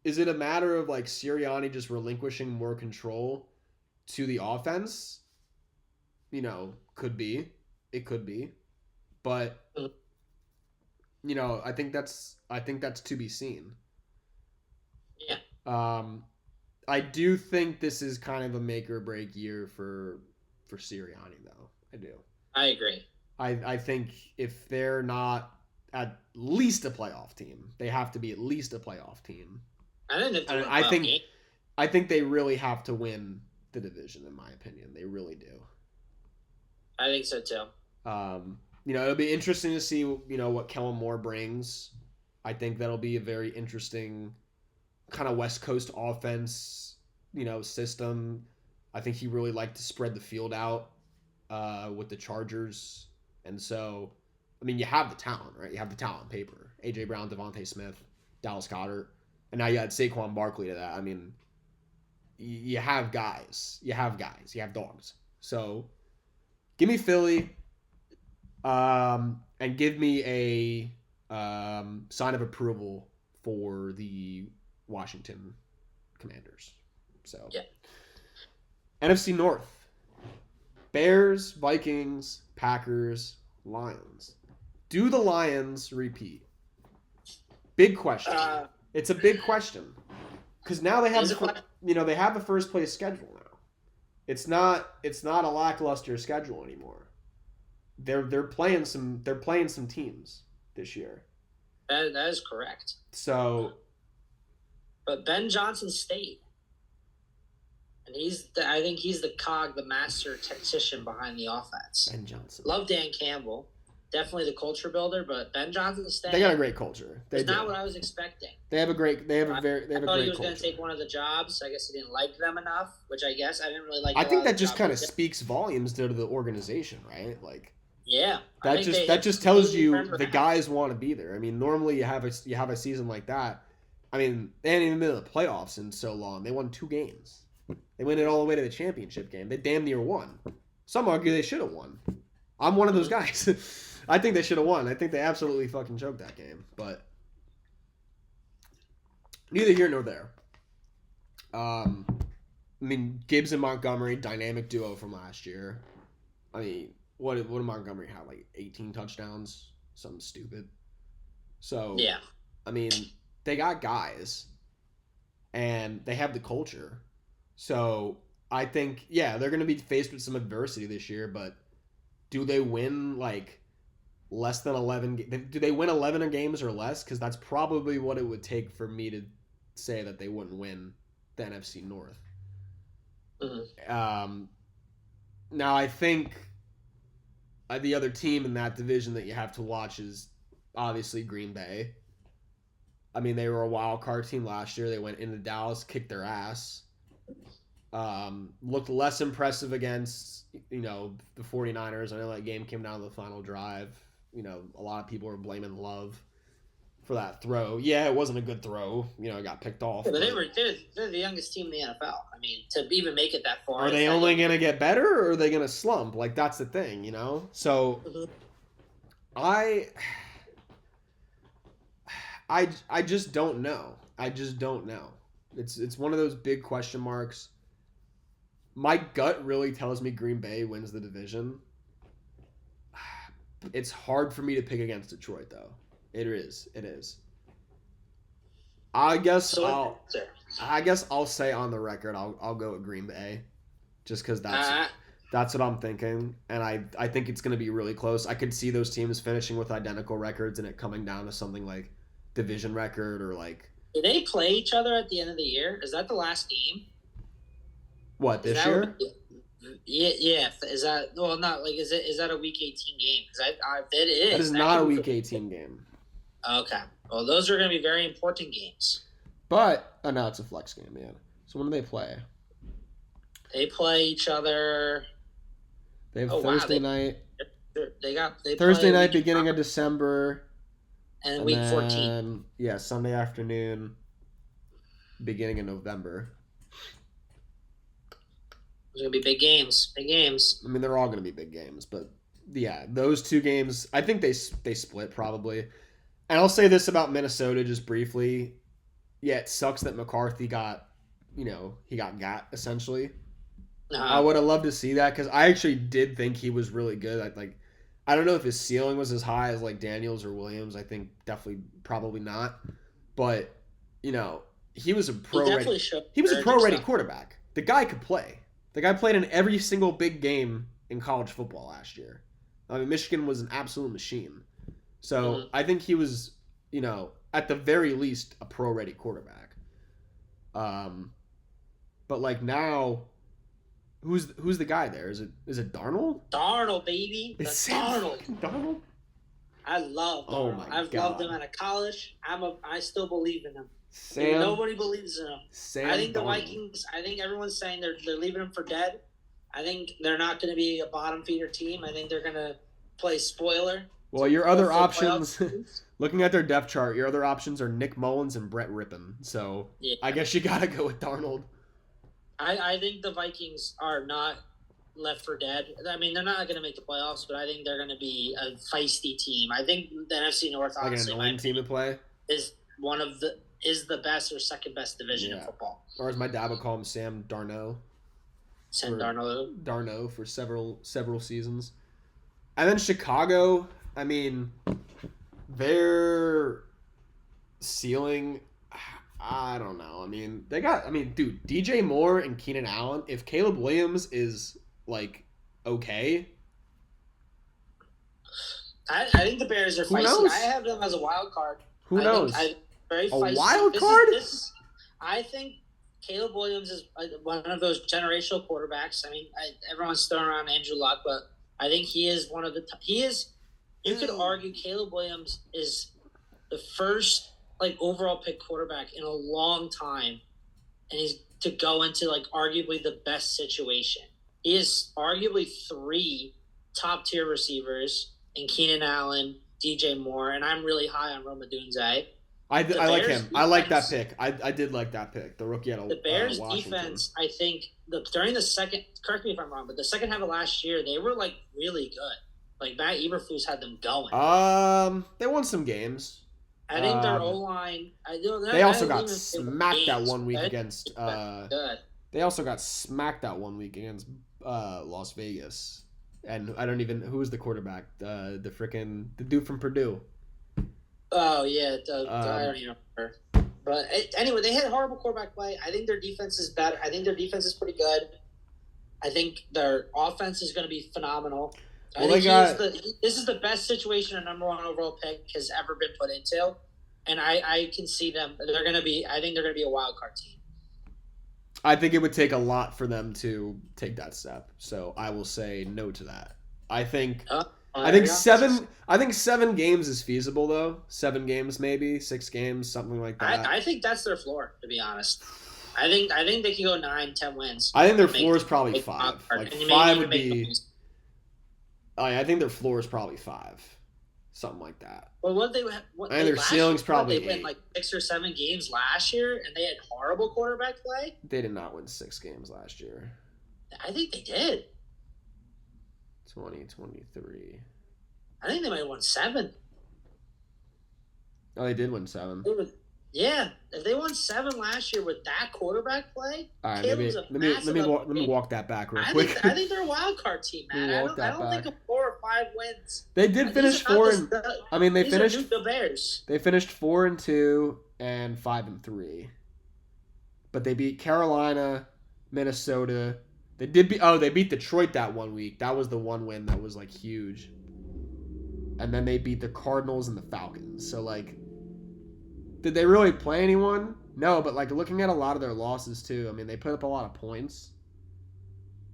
is it a matter of Sirianni just relinquishing more control to the offense? Could be. It could be. But I think that's to be seen. Yeah. I do think this is kind of a make or break year for Sirianni, though. I do. I agree. I think if they're not at least a playoff team, they have to be at least a playoff team. I think they really have to win the division, in my opinion. They really do. I think so too. It'll be interesting to see, what Kellen Moore brings. I think that'll be a very interesting kind of West Coast offense, system. I think he really liked to spread the field out with the Chargers. And so, you have the talent, right? You have the talent on paper. A.J. Brown, Devontae Smith, Dallas Goedert. And now you add Saquon Barkley to that. You have guys. You have dogs. So, give me Philly and give me a sign of approval for the Washington Commanders. So, yeah. NFC North. Bears, Vikings, Packers, Lions. Do the Lions repeat? Big question. It's a big question because now they have they have a first place schedule now. It's not a lackluster schedule anymore. They're playing some teams this year. That is correct. So, but Ben Johnson stayed, and I think he's the cog, the master tactician behind the offense. Ben Johnson. Love Dan Campbell. Definitely the culture builder, but Ben Johnson staying. They got a great culture. It's not what I was expecting. They have a great I thought he was going to take one of the jobs. I guess he didn't like them enough, which I guess I didn't really like. I think that just kind of speaks volumes to the organization, right? Like, yeah, that just tells you the guys want to be there. I mean, normally you have a season like that. I mean, they hadn't even been in the playoffs in so long. They won 2 games. They went it all the way to the championship game. They damn near won. Some argue they should have won. I'm one of those guys. I think they should have won. I think they absolutely fucking choked that game. But neither here nor there. I mean, Gibbs and Montgomery, dynamic duo from last year. I mean, what did Montgomery have? Like 18 touchdowns? Something stupid. So, yeah. I mean, they got guys. And they have the culture. So, I think, yeah, they're going to be faced with some adversity this year. But do they win, like, less than 11? Do they win 11 games or less? Because that's probably what it would take for me to say that they wouldn't win the NFC North. Mm-hmm. Now, I think the other team in that division that you have to watch is obviously Green Bay. I mean, they were a wild card team last year. They went into Dallas, kicked their ass. Looked less impressive against, the 49ers. I know that game came down to the final drive. A lot of people are blaming Love for that throw. Yeah, it wasn't a good throw. It got picked off. Yeah, but they're the youngest team in the NFL. I mean, to even make it that far. Are they only going to get better, or are they going to slump? Like, that's the thing, So, I just don't know. It's one of those big question marks. My gut really tells me Green Bay wins the division. It's hard for me to pick against Detroit, though. It is. I guess I'll say on the record I'll go with Green Bay, just because that's what I'm thinking, and I think it's going to be really close. I could see those teams finishing with identical records and it coming down to something like division record or like. Do they play each other at the end of the year? Is that the last game? What, this year? Yeah. Is that not like is that a Week 18 game? Because it is. That is not a Week 18 game. Okay. Well, those are going to be very important games. But no, it's a flex game, man. So when do they play? They play each other. They have Thursday night. They Thursday night, beginning of December. And Week 14. Yeah, Sunday afternoon, beginning of November. There's going to be big games. Big games. I mean, they're all going to be big games. But, yeah, those 2 games, I think they split probably. And I'll say this about Minnesota just briefly. Yeah, it sucks that McCarthy got, he got essentially. I would have loved to see that because I actually did think he was really good. I don't know if his ceiling was as high as like Daniels or Williams. I think probably not. But, he was a pro-ready quarterback. The guy could play. The guy played in every single big game in college football last year. I mean, Michigan was an absolute machine. So I think he was, at the very least, a pro-ready quarterback. But like now, who's the guy there? Is it Darnold? Darnold, baby. Darnold. I love Darnold. Oh my I've God. loved him out of college. I still believe in him. Sam, nobody believes in him. I think the Darnold. Vikings. I think everyone's saying they're leaving him for dead. I think they're not going to be a bottom feeder team. I think they're going to play spoiler. Well, your other options, looking at their depth chart, your other options are Nick Mullins and Brett Rippon. So yeah. I guess you got to go with Darnold. I think the Vikings are not left for dead. I mean, they're not going to make the playoffs, but I think they're going to be a feisty team. I think the NFC North, honestly, like an annoying team to play, is the best or second best division in football. Or as my dad would call him, Sam Darnold. Darnold. Darnold for several seasons. And then Chicago, I mean, their ceiling, I don't know. I mean, dude, DJ Moore and Keenan Allen, if Caleb Williams is, like, okay. I think the Bears are feisty. I have them as a wild card. Who knows? Very feisty. A wild card? I think Caleb Williams is one of those generational quarterbacks. I mean, everyone's throwing around Andrew Luck, but I think he is one of the – you could argue Caleb Williams is the first, like, overall pick quarterback in a long time, and he's to go into, like, arguably the best situation. He is arguably 3 top-tier receivers in Keenan Allen, DJ Moore, and I'm really high on Rome Odunze. I like him. Defense, I like that pick. I did like that pick. The rookie out of the Bears defense, I think, during the second – correct me if I'm wrong, but the second half of last year, they were, like, really good. Like, Matt Eberflus had them going. They won some games. I think their O-line – They also got smacked that 1 week against They also got smacked that 1 week against Las Vegas. And I don't even – who was the quarterback? The dude from Purdue. Oh, yeah. I don't even remember. But anyway, they had horrible quarterback play. I think their defense is better. I think their defense is pretty good. I think their offense is going to be phenomenal. Well, this is the best situation a number 1 overall pick has ever been put into. And I can see them. I think they're going to be a wild card team. I think it would take a lot for them to take that step. So I will say no to that. I think 7 games is feasible though. 7 games maybe, 6 games, something like that. I think that's their floor, to be honest. I think they can go 9-10 wins. I think their floor is probably 5. Like 5 would be. I think their floor is probably 5, something like that. Well, I think their ceiling's probably 8. They win like 6 or 7 games last year, and they had horrible quarterback play. They did not win 6 games last year. I think they did. 2023. I think they might have won 7. Oh, they did win 7. Yeah, if they won 7 last year with that quarterback play, all right, let me walk that back real quick. I think they're a wild card team, man. I don't think 4 or 5 wins. They did finish 4 and they finished the Bears. They finished 4-2 and 5-3, but they beat Carolina, Minnesota. They beat Detroit that 1 week. That was the 1 win that was like huge. And then they beat the Cardinals and the Falcons. So like, did they really play anyone? No, but like looking at a lot of their losses too, I mean, they put up a lot of points.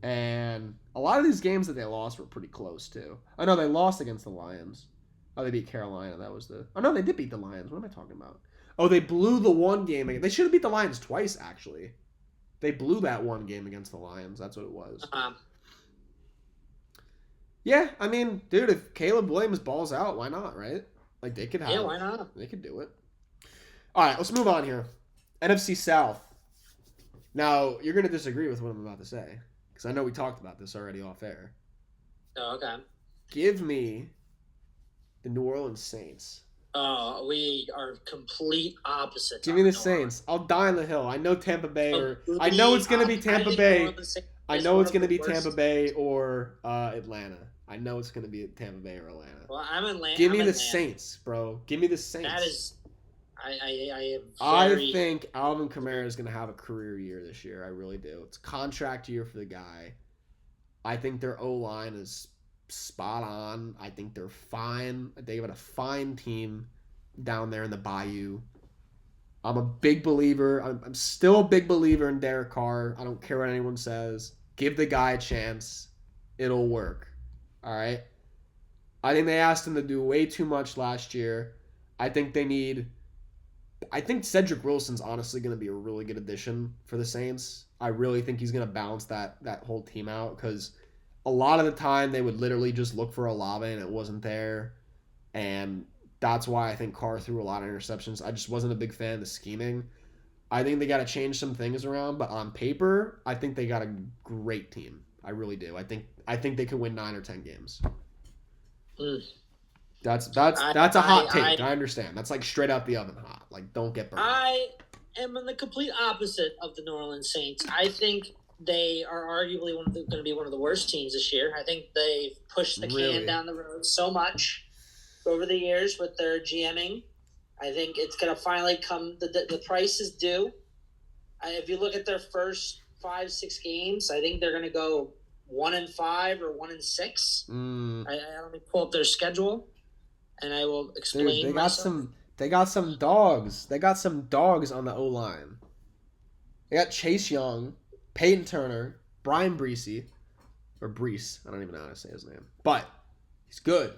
And a lot of these games that they lost were pretty close too. Oh no, they lost against the Lions. Oh, they beat Carolina. That was Oh no, they did beat the Lions. What am I talking about? Oh, they blew the 1 game. They should have beat the Lions twice actually. They blew that 1 game against the Lions. That's what it was. Yeah, I mean, dude, if Caleb Williams balls out, why not, right? Like, they could have Yeah, why not? They could do it. All right, let's move on here. NFC South. Now, you're going to disagree with what I'm about to say, because I know we talked about this already off air. Oh, okay. Give me the New Orleans Saints. Oh, we are complete opposites. Give me the Saints. I'll die on the hill. I know Tampa Bay I know it's going to be Tampa Bay. I know it's going to be Tampa Bay or Atlanta. I know it's going to be Tampa Bay or Atlanta. Well, I'm Atlanta. Give me the Saints, bro. Give me the Saints. That is, I think Alvin Kamara is going to have a career year this year. I really do. It's a contract year for the guy. I think their O-line is spot on. I think they're fine. They got a fine team down there in the Bayou. I'm a big believer. I'm still a big believer in Derek Carr. I don't care what anyone says. Give the guy a chance. It'll work. All right? I think they asked him to do way too much last year. I think Cedric Wilson's honestly going to be a really good addition for the Saints. I really think he's going to balance that whole team out because a lot of the time they would literally just look for Olave and it wasn't there. And that's why I think Carr threw a lot of interceptions. I just wasn't a big fan of the scheming. I think they got to change some things around, but on paper, I think they got a great team. I really do. I think they could win 9 or 10 games. That's a hot take. I understand. That's like straight out the oven hot. Like, don't get burned. I am in the complete opposite of the New Orleans Saints. I think they are arguably going to be one of the worst teams this year. I think they've pushed the can down the road so much over the years with their GMing. I think it's going to finally come. The price is due. If you look at their first 5-6 games, I think they're going to go 1-5 or 1-6. Let me pull up their schedule, and I will explain. Dude, they got some dogs. They got some dogs on the O-line. They got Chase Young, Peyton Turner, Brian Breesy, or Brees. I don't even know how to say his name, but he's good.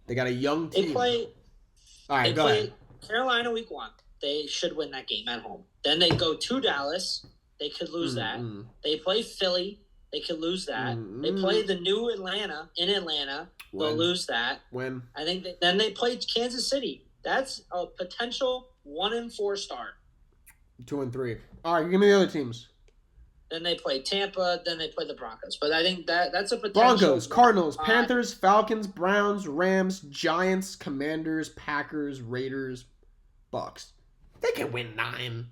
They got a young team. All right, go ahead. Carolina week 1. They should win that game at home. Then they go to Dallas. They could lose that. They play Philly. They could lose that. They play the new Atlanta in Atlanta. They'll lose that. I think then they play Kansas City. That's a potential 1-4 start. 2-3. All right, give me the other teams. Then they play Tampa. Then they play the Broncos. But I think that's a potential. Broncos, Cardinals, Panthers, Falcons, Browns, Rams, Giants, Commanders, Packers, Raiders, Bucks. They can win 9.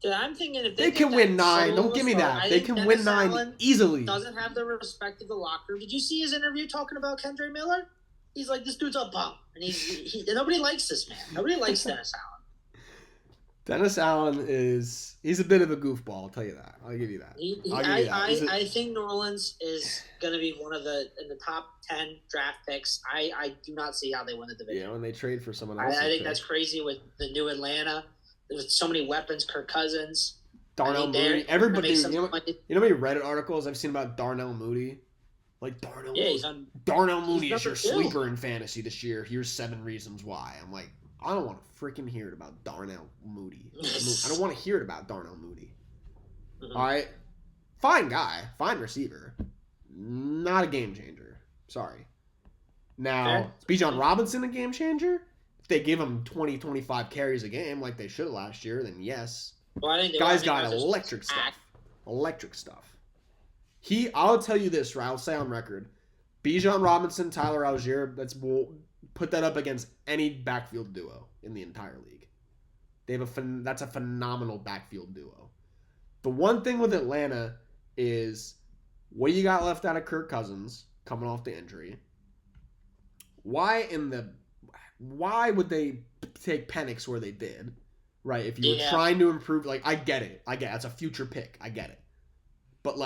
Dude, I'm thinking if they can win 9. Don't give me that. They can win 9 easily. Doesn't have the respect of the locker room. Did you see his interview talking about Kendra Miller? He's like, this dude's a bum, and nobody likes this man. Nobody likes Dennis Allen. Dennis Allen he's a bit of a goofball. I'll tell you that. I'll give you that. I think New Orleans is going to be one of in the top 10 draft picks. I do not see how they win the division. Yeah, when they trade for someone else. I think that's crazy with the new Atlanta. With so many weapons, Kirk Cousins, Darnell Mooney. Everybody, you know how many Reddit articles I've seen about Darnell Mooney? Like Darnell Mooney is your sleeper in fantasy this year. Here's 7 reasons why. I'm like, I don't want to freaking hear it about Darnell Mooney. I don't want to hear it about Darnell Mooney. Mm-hmm. All right, fine guy, fine receiver, not a game changer. Sorry. Now, is Bijan Robinson a game changer? If they give him 20, 25 carries a game like they should last year, then yes. Well, I think guy's got electric stuff. Electric stuff. I'll tell you this, right? I'll say on record. Bijan Robinson, Tyler Algier, we'll put that up against any backfield duo in the entire league. That's a phenomenal backfield duo. The one thing with Atlanta is what you got left out of Kirk Cousins coming off the injury. Why would they take Penix where they did? Right? If you were trying to improve, I get it. That's a future pick. I get it. But,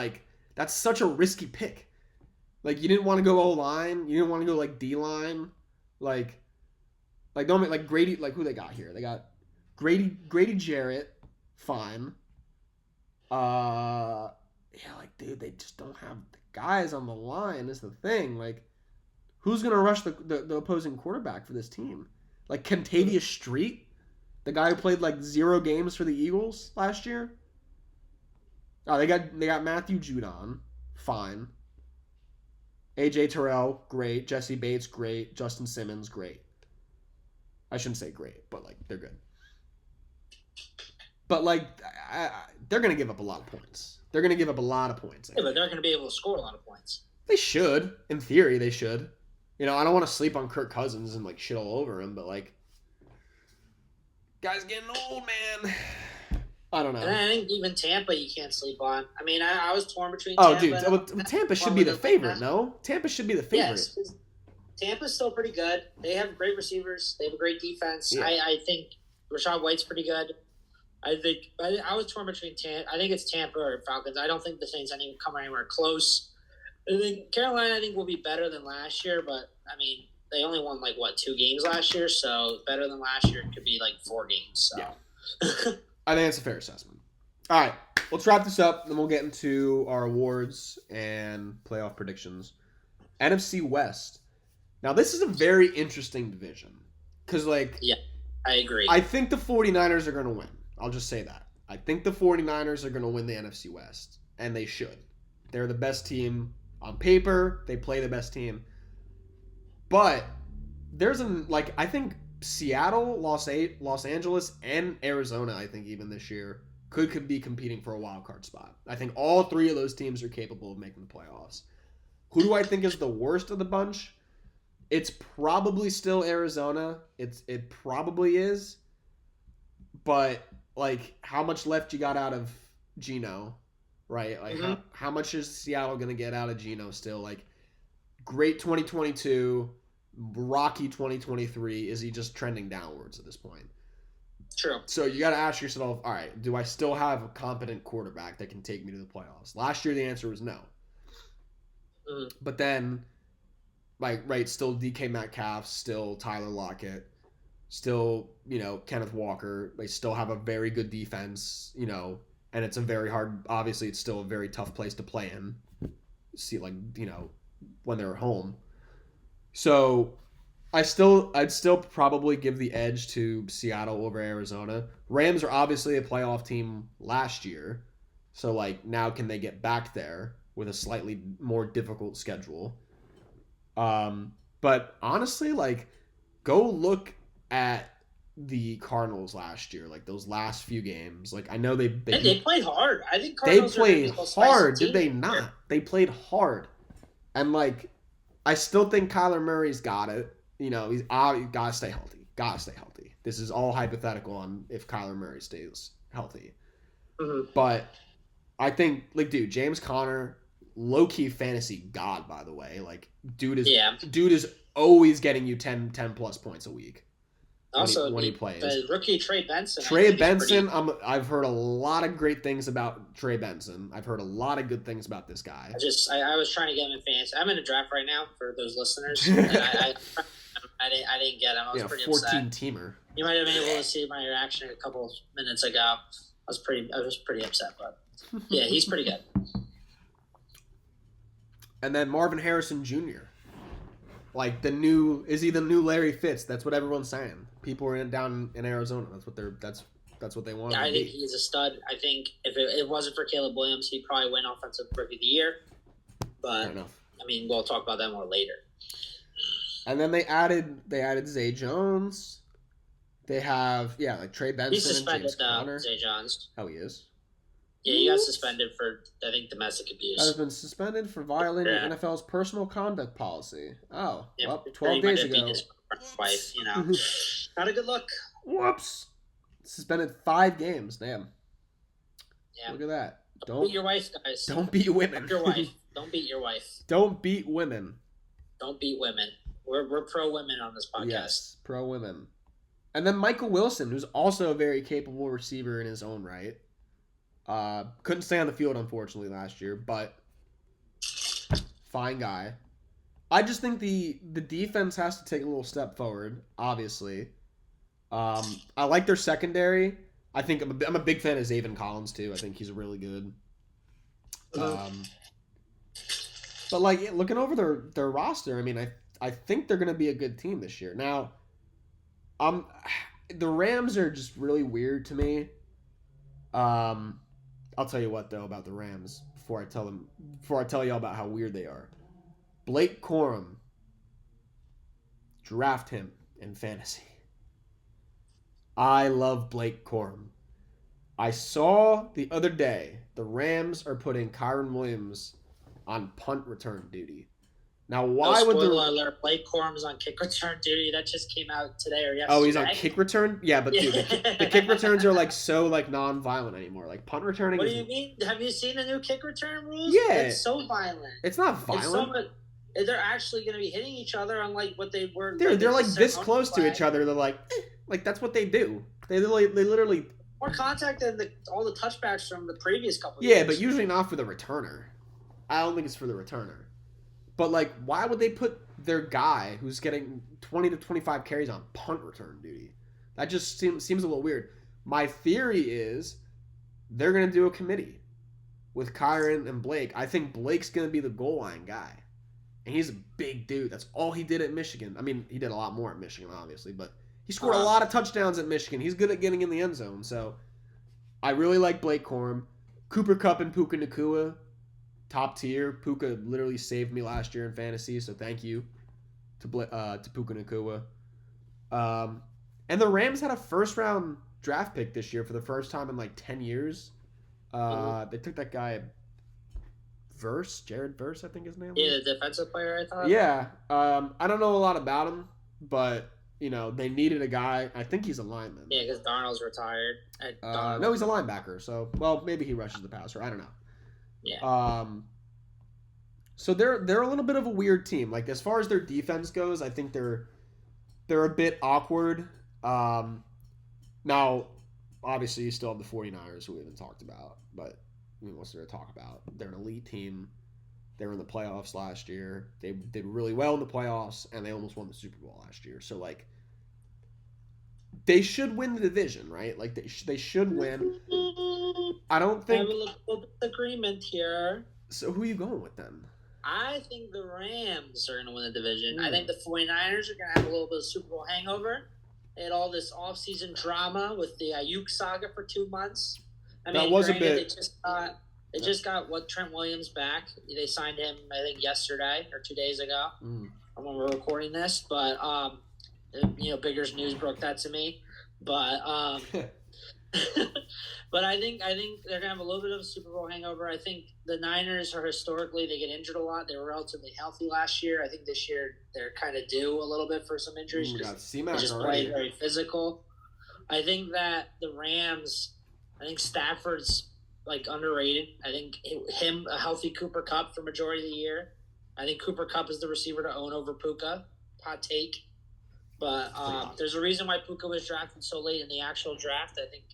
that's such a risky pick. You didn't want to go O-line. You didn't want to go, D-line. Don't make, Grady, who they got here? They got Grady Jarrett, fine. Dude, they just don't have the guys on the line is the thing. Who's going to rush the opposing quarterback for this team? Kentavious Street? The guy who played 0 games for the Eagles last year? Oh, they got Matthew Judon. Fine. AJ Terrell, great. Jesse Bates, great. Justin Simmons, great. I shouldn't say great, but they're good. But they're going to give up a lot of points. They're going to give up a lot of points. Yeah, but they're going to be able to score a lot of points. They should. In theory, they should. I don't want to sleep on Kirk Cousins and shit all over him, but guy's getting old, man. I don't know. And I think even Tampa you can't sleep on. I mean, I was torn between Tampa. Oh, dude, Tampa should be the favorite, no? Tampa should be the favorite. Yes, Tampa's still pretty good. They have great receivers. They have a great defense. Yeah. I think Rashad White's pretty good. I was torn between Tampa. I think it's Tampa or Falcons. I don't think the Saints come anywhere close. I think Carolina will be better than last year, but I mean they only won 2 games last year, so better than last year could be 4 games. So. Yeah. I think that's a fair assessment. All right, let's wrap this up, then we'll get into our awards and playoff predictions. NFC West. Now, this is a very interesting division because, yeah, I agree. I think the 49ers are going to win. I'll just say that. I think the 49ers are going to win the NFC West, and they should. They're the best team on paper. They play the best team. But there's I think Seattle, Los Angeles, and Arizona, I think even this year, could be competing for a wild card spot. I think all 3 of those teams are capable of making the playoffs. Who do I think is the worst of the bunch? It's probably still Arizona. It probably is. But how much left you got out of Geno? right? Like how much is Seattle going to get out of Geno still? Like great 2022, rocky 2023. Is he just trending downwards at this point? True. So you got to ask yourself, all right, do I still have a competent quarterback that can take me to the playoffs? Last year, the answer was no. But then, like, right, still DK Metcalf, still Tyler Lockett, still, Kenneth Walker. They still have a very good defense, and it's a very hard, obviously, it's still a very tough place to play in. See, like, when they're home. So I'd still probably give the edge to Seattle over Arizona. Rams are obviously a playoff team last year. So, like, now can they get back there with a slightly more difficult schedule? But honestly, like, go look at the Cardinals last year, like those last few games. Like, I know they played hard. I think Cardinals they played hard. Did they not? They played hard. And, like, I still think Kyler Murray's got it. He's got to stay healthy. Got to stay healthy. This is all hypothetical on if Kyler Murray stays healthy. Mm-hmm. But I think, like, dude, James Conner, low-key fantasy god, by the way. Like, dude is always getting you 10 plus points a week. Also, when he plays. Rookie Trey Benson. I've heard a lot of great things about Trey Benson. I've heard a lot of good things about this guy. I was trying to get him in fantasy. I'm in a draft right now for those listeners. And I didn't get him. I was pretty 14 upset. Teamer. You might have been able to see my reaction a couple minutes ago. I was pretty upset, but yeah, he's pretty good. And then Marvin Harrison Jr. Like the new Larry Fitz? That's what everyone's saying. People are down in Arizona. That's what they want. Yeah, I think he's a stud. I think if it wasn't for Caleb Williams, he'd probably win Offensive Rookie of the Year. But I mean, we'll talk about that more later. And then they added Zay Jones. They have like Trey Benson. He's suspended, and James Conner. Zay Jones. Oh, he is. Yeah, he got suspended for, I think, domestic abuse. Has been suspended for violating NFL's personal conduct policy. Oh, yeah, well, 12 days ago. His wife, not a good look. Whoops. Suspended 5 games. Damn. Yeah. Look at that. Don't beat your wife, guys. Don't beat women. Your wife. Don't beat your wife. Don't beat women. Don't beat women. We're pro women on this podcast. Yes, pro women. And then Michael Wilson, who's also a very capable receiver in his own right. Couldn't stay on the field, unfortunately, last year, but fine guy. I just think the defense has to take a little step forward, obviously. I like their secondary. I think I'm a big fan of Zaven Collins, too. I think he's really good. But, like, looking over their roster, I mean, I think they're going to be a good team this year. Now, the Rams are just really weird to me. I'll tell you what, though, about the Rams before I tell you all about how weird they are. Blake Corum. Draft him in fantasy. I love Blake Corum. I saw the other day the Rams are putting Kyron Williams on punt return duty. Now, why would alert, Blake Corum's on kick return duty? That just came out today or yesterday. Oh, he's on kick return? Yeah, but dude, the kick returns are like so like non-violent anymore. Like punt returning. What do you mean? Have you seen the new kick return rules? Yeah, it's so violent. It's not violent. They're actually going to be hitting each other on like what they were. They're like this close to each other. They're like that's what they do. They literally more contact than all the touchbacks from the previous couple. Yeah, but usually not for the returner. I don't think it's for the returner. But, like, why would they put their guy who's getting 20 to 25 carries on punt return duty? That just seems a little weird. My theory is they're going to do a committee with Kyron and Blake. I think Blake's going to be the goal line guy. And he's a big dude. That's all he did at Michigan. I mean, he did a lot more at Michigan, obviously. But he scored a lot of touchdowns at Michigan. He's good at getting in the end zone. So, I really like Blake Corum. Cooper Kupp and Puka Nacua. Top tier. Puka literally saved me last year in fantasy, so thank you to Puka Nacua. And the Rams had a first-round draft pick this year for the first time in like 10 years. They took that guy, Jared Verse, I think his name was. Yeah, the defensive player, I thought. Yeah. I don't know a lot about him, but, they needed a guy. I think he's a lineman. Yeah, because Darnold's retired. No, he's a linebacker, so, well, maybe he rushes the passer. I don't know. Yeah. So they're a little bit of a weird team. Like as far as their defense goes, I think they're a bit awkward. Now, obviously, you still have the 49ers, who we haven't talked about, but what's there to talk about? They're an elite team. They were in the playoffs last year. They did really well in the playoffs, and they almost won the Super Bowl last year. So, like, they should win the division, right? Like, they should win. I don't think... I have a little disagreement here. So, who are you going with, then? I think the Rams are going to win the division. I think the 49ers are going to have a little bit of Super Bowl hangover. They had all this offseason drama with the Ayuk saga for 2 months. I mean, that was a bit... They just got Trent Williams back. They signed him, I think, yesterday or 2 days ago when we're recording this. But, Bigger's News broke that to me. But but I think they're gonna have a little bit of a Super Bowl hangover. I think the Niners are historically they get injured a lot. They were relatively healthy last year. I think this year they're kind of due a little bit for some injuries. They just play very physical. I think that the Rams. I think Stafford's like underrated. I think a healthy Cooper Kupp for majority of the year. I think Cooper Kupp is the receiver to own over Puka. Hot take. But there's a reason why Puka was drafted so late in the actual draft. I think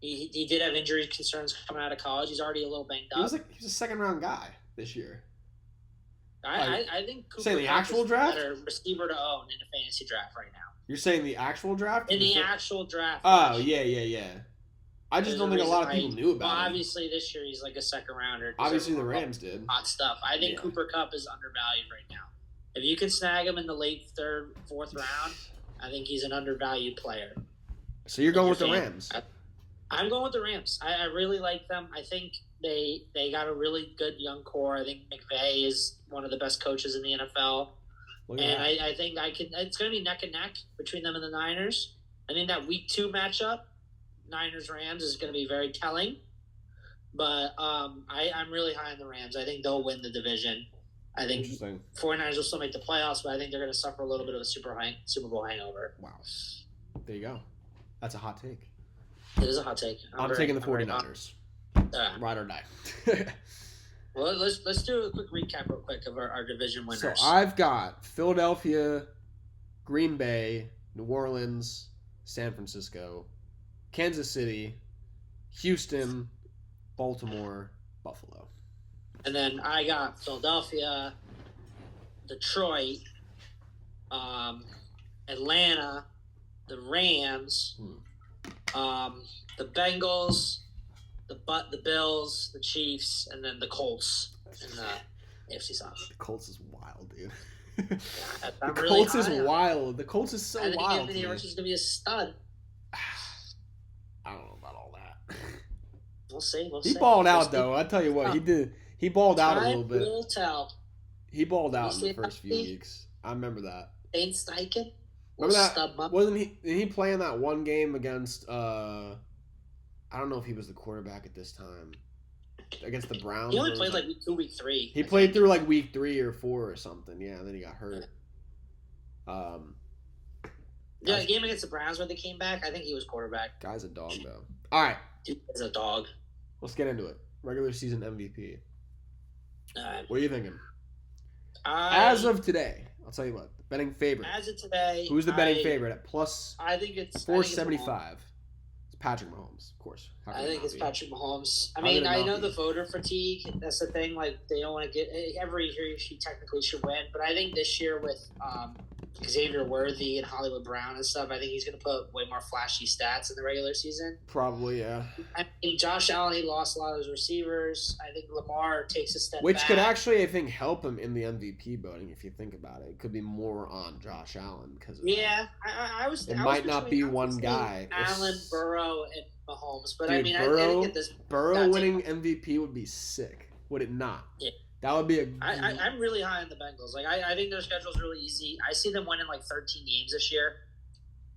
he did have injury concerns coming out of college. He's already a little banged up. He's a second-round guy this year. I think Cooper saying the actual draft? Is a better receiver to own in a fantasy draft right now. You're saying the actual draft? In the actual draft. Oh, yeah. I just don't think a lot of people knew about him. Obviously, this year he's like a second rounder. Obviously, the Rams did. Hot stuff. I think Cooper Kupp is undervalued right now. If you can snag him in the late third, fourth round, I think he's an undervalued player. So you're going with the Rams? I'm going with the Rams. I really like them. I think they got a really good young core. I think McVay is one of the best coaches in the NFL. And I think it's going to be neck and neck between them and the Niners. I think that week 2 matchup, Niners-Rams, is going to be very telling. But I'm really high on the Rams. I think they'll win the division. I think 49ers will still make the playoffs, but I think they're going to suffer a little bit of a Super Bowl hangover. Wow. There you go. That's a hot take. It is a hot take. I'm taking the 49ers. Ride or die. Well, let's do a quick recap real quick of our division winners. So I've got Philadelphia, Green Bay, New Orleans, San Francisco, Kansas City, Houston, Baltimore, Buffalo. And then I got Philadelphia, Detroit, Atlanta, the Rams, the Bengals, the Bills, the Chiefs, and then the Colts in the AFC South. The Colts is wild, dude. The Colts is wild. The Colts is so wild. I think Anthony Richards is going to be a stud. I don't know about all that. We'll see. He balled out, though. I tell you what, he did. He balled out a little bit. Will tell. He balled out in the first few weeks. I remember that. Shane Steichen? Remember that? Wasn't he playing that one game against I don't know if he was the quarterback at this time. Against the Browns. He only played like week 2, week 3. He played through like week 3 or 4 or something. Yeah, and then he got hurt. The game against the Browns when they came back, I think he was quarterback. Guy's a dog, though. All right. Dude is a dog. Let's get into it. Regular season MVP. What are you thinking? As of today, I'll tell you what. Betting favorite. As of today. Who's the betting favorite at plus I think it's 475? It's Patrick Mahomes, of course. I think it's Patrick Mahomes. I mean, I know the voter fatigue. That's the thing. Like, they don't want to get every year. He technically should win, but I think this year with Xavier Worthy and Hollywood Brown and stuff, I think he's going to put way more flashy stats in the regular season. Probably, yeah. I mean, Josh Allen, he lost a lot of his receivers. I think Lamar takes a step Which back. could actually, I think, help him in the MVP voting if you think about it. It could be more on Josh Allen because of that. I was. It might not be one guy. Allen, Burrow, and Mahomes, but dude, I mean, Burrow, I get this. Burrow winning MVP would be sick. Would it not? Yeah. That would be a. I'm really high on the Bengals. Like I think their schedule's really easy. I see them winning like 13 games this year.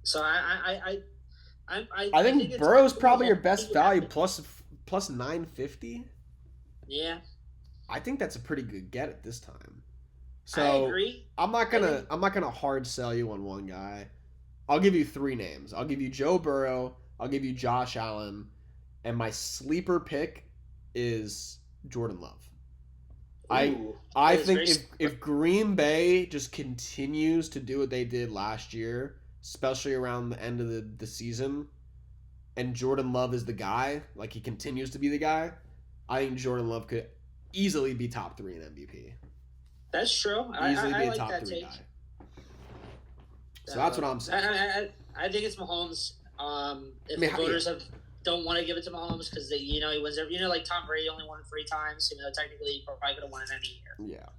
So I think Burrow's probably your best value plus 950. Yeah. I think that's a pretty good get at this time. So I agree. I'm not gonna hard sell you on one guy. I'll give you 3 names. I'll give you Joe Burrow. I'll give you Josh Allen, and my sleeper pick is Jordan Love. Ooh, I think if Green Bay just continues to do what they did last year, especially around the end of the season, and Jordan Love is the guy, like he continues to be the guy, I think Jordan Love could easily be top 3 in MVP. That's true. Easily I be a like top that 3 take. guy. So that's what I'm saying. I think it's Mahomes. If the voters don't want to give it to Mahomes because he wins every, like Tom Brady only won 3 times, even though technically he probably could have won it any year. Yeah.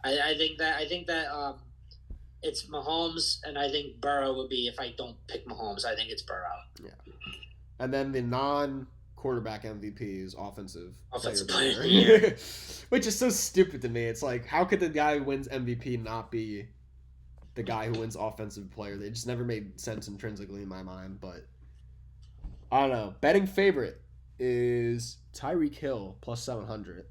I think that it's Mahomes, and I think Burrow would be if I don't pick Mahomes. I think it's Burrow. Yeah. And then the non-quarterback MVP is offensive player of the year. Which is so stupid to me. It's like, how could the guy who wins MVP not be the guy who wins offensive player? They just never made sense intrinsically in my mind, but I don't know. Betting favorite is Tyreek Hill plus 700,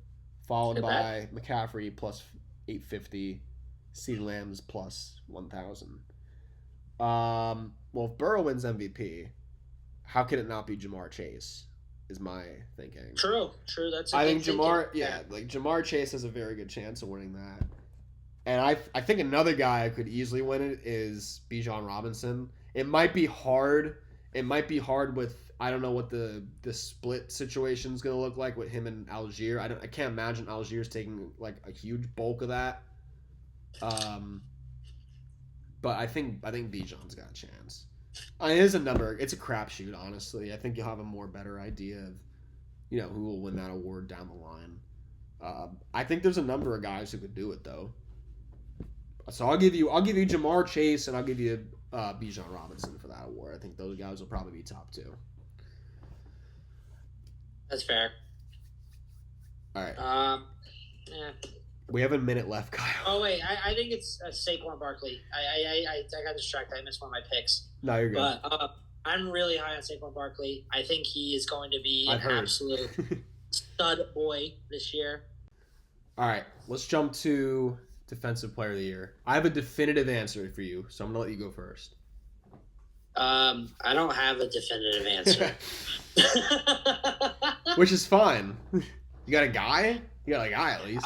followed by McCaffrey plus 850, CeeDee Lamb's plus 1,000. Well, if Burrow wins MVP, how could it not be Jamar Chase? Is my thinking. True. That's. I think Jamar. Yeah, like Jamar Chase has a very good chance of winning that. And I think another guy who could easily win it is Bijan Robinson. It might be hard. It might be hard with, I don't know what the split situation is going to look like with him and Algier. I can't imagine Algier's taking like a huge bulk of that. But I think Bijan's got a chance. It is a number. It's a crapshoot, honestly. I think you'll have a better idea of, who will win that award down the line. I think there's a number of guys who could do it though. So I'll give you Jamar Chase and I'll give you Bijan Robinson for that award. I think those guys will probably be top 2. That's fair. All right. Yeah. We have a minute left, Kyle. Oh wait, I think it's Saquon Barkley. I got distracted. I missed one of my picks. No, you're good. But I'm really high on Saquon Barkley. I think he is going to be an absolute stud boy this year. All right, let's jump to Defensive Player of the Year. I have a definitive answer for you, so I'm gonna let you go first. I don't have a definitive answer. Which is fine. You got a guy? You got a guy at least.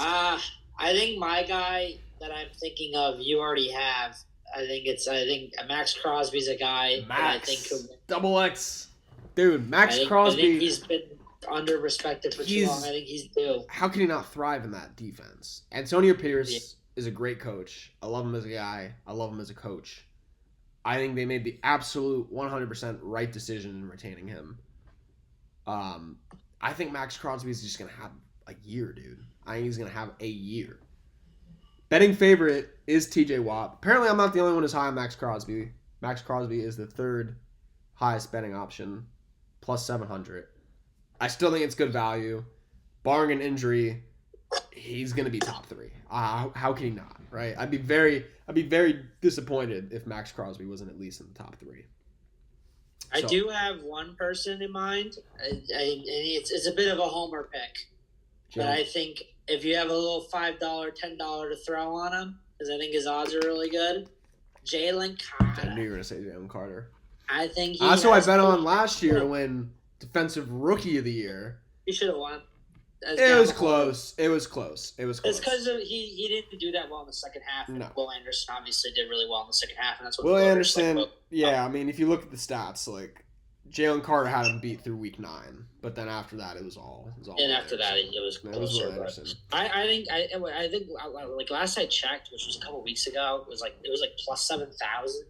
I think my guy that I'm thinking of, you already have. I think Max Crosby's a guy that I think could win. Double X. Dude, Crosby. I think he's been under-respected for too long. I think he's due. How can he not thrive in that defense? Antonio Pierce is a great coach. I love him as a guy. I love him as a coach. I think they made the absolute 100% right decision in retaining him. I think Max Crosby is just going to have a year, dude. I think he's going to have a year. Betting favorite is TJ Watt. Apparently, I'm not the only one who's high on Max Crosby. Max Crosby is the 3rd highest betting option, plus 700. I still think it's good value. Barring an injury, he's going to be top 3. How can he not, right? I'd be very disappointed if Max Crosby wasn't at least in the top 3. I do have one person in mind. It's a bit of a homer pick. But I think if you have a little $5, $10 to throw on him, because I think his odds are really good, Jalen Carter. I knew you were going to say Jalen Carter. I think that's who I bet on last year to win Defensive Rookie of the Year. He should have won. It was close. It's because he didn't do that well in the second half. And Will Anderson obviously did really well in the second half, and that's what Will Anderson. I mean, if you look at the stats, like Jalen Carter had him beat through week 9, but then after that, it was all. And after that, it was closer. It was Will Anderson. I think like last I checked, which was a couple weeks ago, it was like plus 7,000.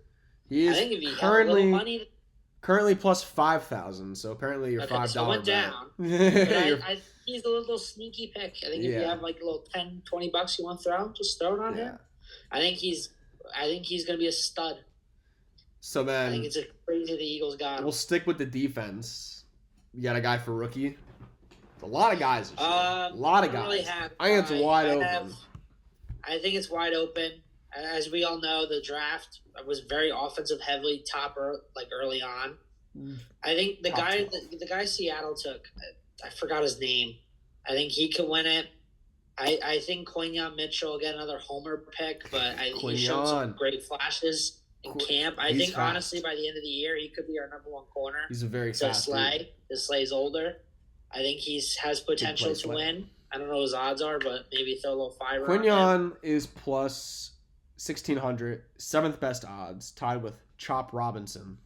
He is currently plus 5,000. So apparently you're $5. So went down. He's a little sneaky pick. I think if you have like a little $10, $20 you want to throw, just throw it on him. I think he's going to be a stud. So then, I think it's crazy the Eagles got him. We'll stick with the defense. You got a guy for rookie. A lot of guys. A lot of guys. Really I think it's wide open. I think it's wide open. As we all know, the draft was very offensive heavily, early on. I think the guy Seattle took, I forgot his name. I think he could win it. I think Quinyon Mitchell will get another homer pick, but he showed some great flashes in camp. I think honestly, by the end of the year, he could be our number 1 corner. He's a very fast Slay. The Slay's older. I think he has potential to win. I don't know what his odds are, but maybe throw a little fiber on him. Quinyon is plus 1,600, seventh best odds, tied with Chop Robinson.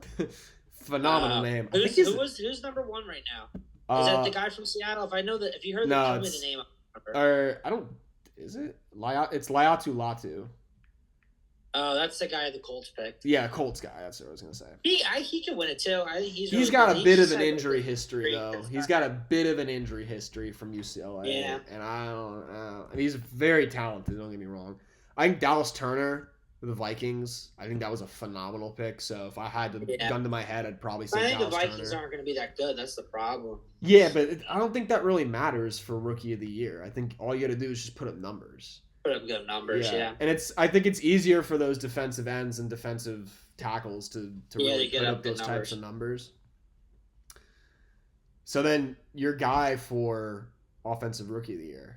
Phenomenal name. Who's number one right now? Is that the guy from Seattle? If you heard tell me the name. I don't. Is it? It's Laiatu Latu. Oh, that's the guy the Colts picked. Yeah, Colts guy. That's what I was gonna say. He can win it too. I think he's really got good. A bit of an injury history though. He's got a bit of an injury history from UCLA. Yeah, and I don't. He's very talented. Don't get me wrong. I think Dallas Turner, the Vikings. I think that was a phenomenal pick. So if I had to gun to my head, I'd probably say Dallas Turner. I think the Vikings aren't going to be that good. That's the problem. Yeah, but I don't think that really matters for Rookie of the Year. I think all you got to do is just put up numbers. Put up good numbers, yeah. And I think it's easier for those defensive ends and defensive tackles to really put up those types of numbers. So then your guy for Offensive Rookie of the Year,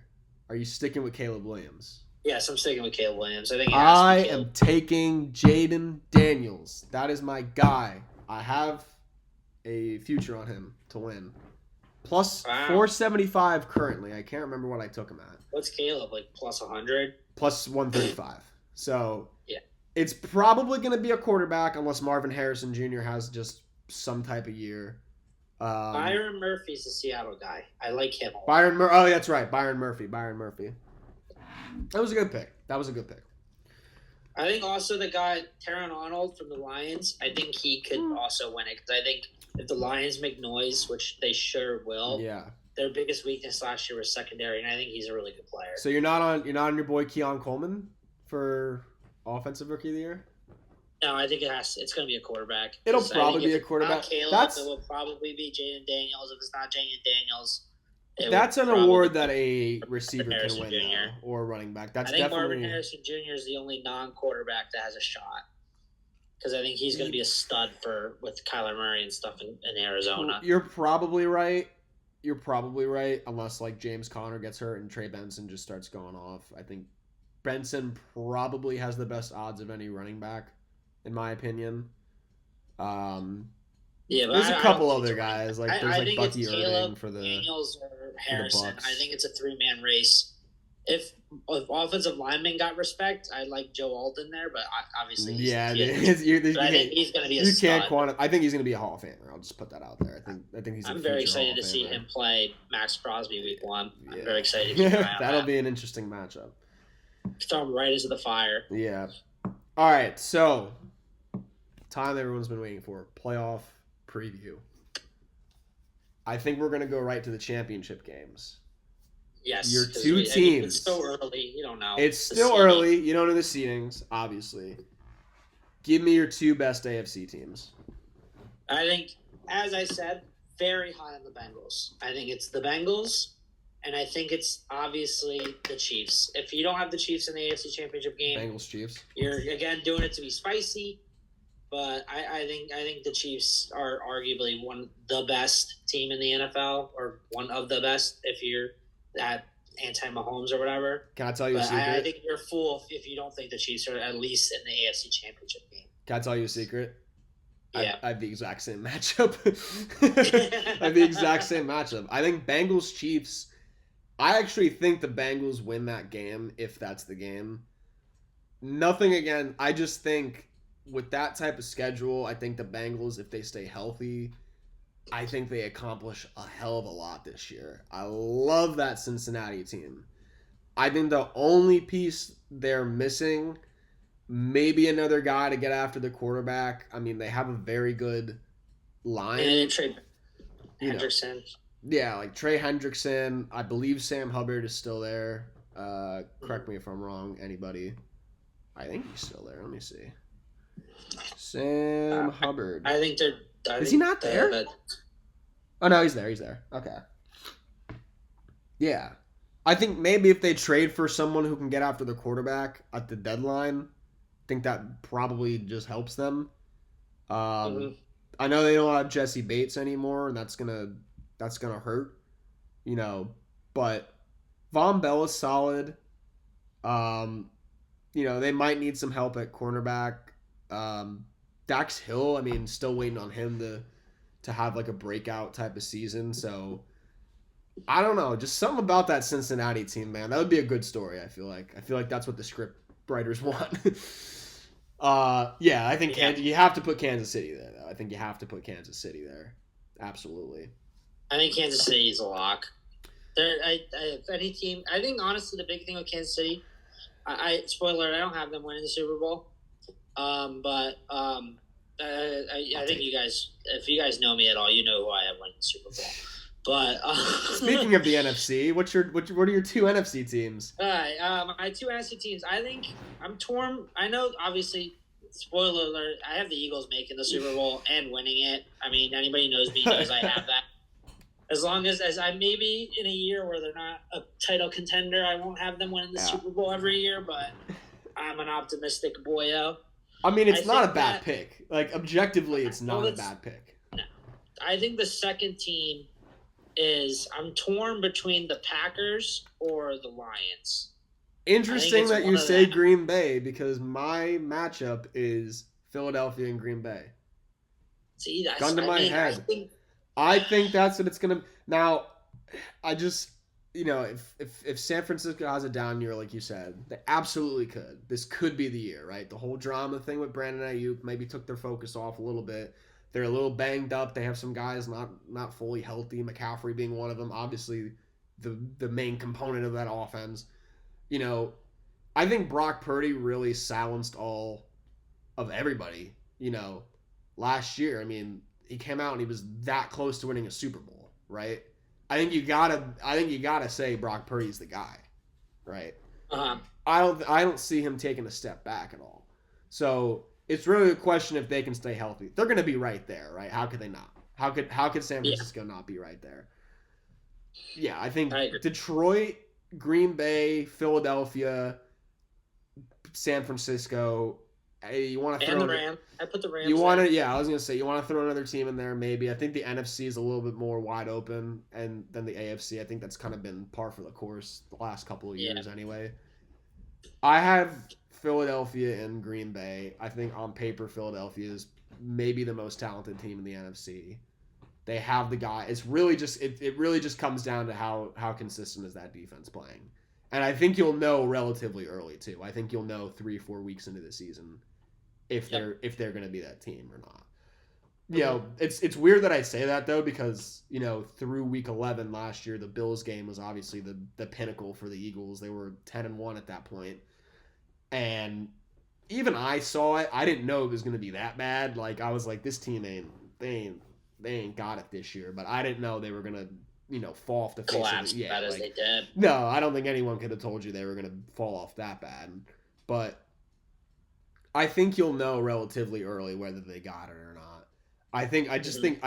are you sticking with Caleb Williams? Yes, I'm sticking with Caleb Williams. I am taking Jaden Daniels. That is my guy. I have a future on him to win. Plus 475 currently. I can't remember what I took him at. What's Caleb, like plus 100? Plus 135. So yeah, it's probably going to be a quarterback unless Marvin Harrison Jr. has just some type of year. Byron Murphy's the Seattle guy. I like him. Oh, that's right. Byron Murphy. That was a good pick. I think also the guy, Terron Arnold from the Lions, I think he could also win it. Because I think if the Lions make noise, which they sure will, their biggest weakness last year was secondary, and I think he's a really good player. So you're not on your boy Keon Coleman for Offensive Rookie of the Year? No, I think it's going to be a quarterback. It'll probably be a quarterback. It will probably be Jaden Daniels. If it's not Jaden Daniels, that's an award that a receiver can win now, or a running back. I think Marvin Harrison Jr. is the only non-quarterback that has a shot. Because I think he's going to be a stud with Kyler Murray and stuff in Arizona. You're probably right. Unless like James Conner gets hurt and Trey Benson just starts going off. I think Benson probably has the best odds of any running back, in my opinion. Yeah, but there's a couple other guys. Like there's like Bucky Irving for the Daniels or Harrison. I think it's a 3-man race. If offensive linemen got respect, I'd like Joe Alton there, but obviously I think he's going to be a stud. I think he's going to be a Hall of Famer. I'll just put that out there. I think he's. I'm very excited to see him play Max Crosby week 1. Yeah. I'm very excited to keep an eye on That'll be an interesting matchup. Throw him right into the fire. Yeah. All right, so time everyone's been waiting for, playoff preview. I think we're going to go right to the championship games. Yes. Your two teams. It's still early. You don't know. It's still early. You don't know the seedings, obviously. Give me your two best AFC teams. I think, as I said, very high on the Bengals. I think it's the Bengals, and I think it's obviously the Chiefs. If you don't have the Chiefs in the AFC Championship game, Bengals-Chiefs, you're, again, doing it to be spicy. But I think the Chiefs are arguably the best team in the NFL, or one of the best if you're that anti-Mahomes or whatever. Can I tell you a secret? I think you're a fool if you don't think the Chiefs are at least in the AFC Championship game. Can I tell you a secret? Yeah. I have the exact same matchup. I think Bengals-Chiefs. I actually think the Bengals win that game if that's the game. Nothing again. I just think with that type of schedule, I think the Bengals, if they stay healthy, I think they accomplish a hell of a lot this year. I love that Cincinnati team. I think the only piece they're missing, maybe another guy to get after the quarterback. I mean, they have a very good line. And Trey Hendrickson. Yeah, like Trey Hendrickson. I believe Sam Hubbard is still there. Correct me if I'm wrong, anybody. I think he's still there. Let me see. Sam Hubbard. I think they're... Is he not there? Oh, no, he's there. He's there. Okay. Yeah. I think maybe if they trade for someone who can get after the quarterback at the deadline, I think that probably just helps them. I know they don't have Jesse Bates anymore, and that's gonna hurt, But Von Bell is solid. They might need some help at cornerback. Dax Hill, I mean, still waiting on him to have like a breakout type of season. So I don't know, just something about that Cincinnati team, man. That would be a good story. I feel like that's what the script writers want. Yeah, I think Yeah, you have to put Kansas City there, though. I think you have to put Kansas City there. Absolutely. I think Kansas City is a lock. If any team, I think honestly the big thing with Kansas City, spoiler, I don't have them winning the Super Bowl. I think you guys, if you guys know me at all, you know who I have winning the Super Bowl. But speaking of the NFC, what are your two NFC teams? All right, my two NFC teams. I think I'm torn. I know, obviously, spoiler alert. I have the Eagles making the Super Bowl and winning it. I mean, anybody knows me knows I have that. As long as I maybe in a year where they're not a title contender, I won't have them winning the Super Bowl every year. But I'm an optimistic boyo. I mean, it's not a bad pick. Like objectively, it's not a bad pick. No, I think the second team is I'm torn between the Packers or the Lions. Interesting that you say Green Bay because my matchup is Philadelphia and Green Bay. See, that's gun to my head. I think that's what it's gonna. Now, I just if San Francisco has a down year like you said, they absolutely could. This could be the year, right? The whole drama thing with Brandon Ayuk maybe took their focus off a little bit. They're a little banged up. They have some guys not fully healthy. McCaffrey being one of them. Obviously, the main component of that offense. I think Brock Purdy really silenced all of everybody. Last year. I mean, he came out and he was that close to winning a Super Bowl, right? I think you gotta say Brock Purdy's the guy, right? I don't see him taking a step back at all. So it's really a question if they can stay healthy. They're going to be right there, right? How could they not? How could San Francisco not be right there? Yeah, I think Detroit, Green Bay, Philadelphia, San Francisco. You want to throw the Rams? I put the Rams. You want to? Yeah, I was going to say you want to throw another team in there. Maybe I think the NFC is a little bit more wide open, and than the AFC. I think that's kind of been par for the course the last couple of years, anyway. I have Philadelphia and Green Bay. I think on paper Philadelphia is maybe the most talented team in the NFC. They have the guy. It's really just it really just comes down to how consistent is that defense playing. And I think you'll know relatively early too. I think you'll know 3-4 weeks into the season if they're going to be that team or not. It's weird that I say that though because through week 11 last year the Bills game was obviously the pinnacle for the Eagles. They were 10-1 at that point. And even I saw it. I didn't know it was going to be that bad. Like I was like, this team they ain't got it this year. But I didn't know they were going to fall off the face of the as they did. No, I don't think anyone could have told you they were going to fall off that bad. But I think you'll know relatively early whether they got it or not. I just think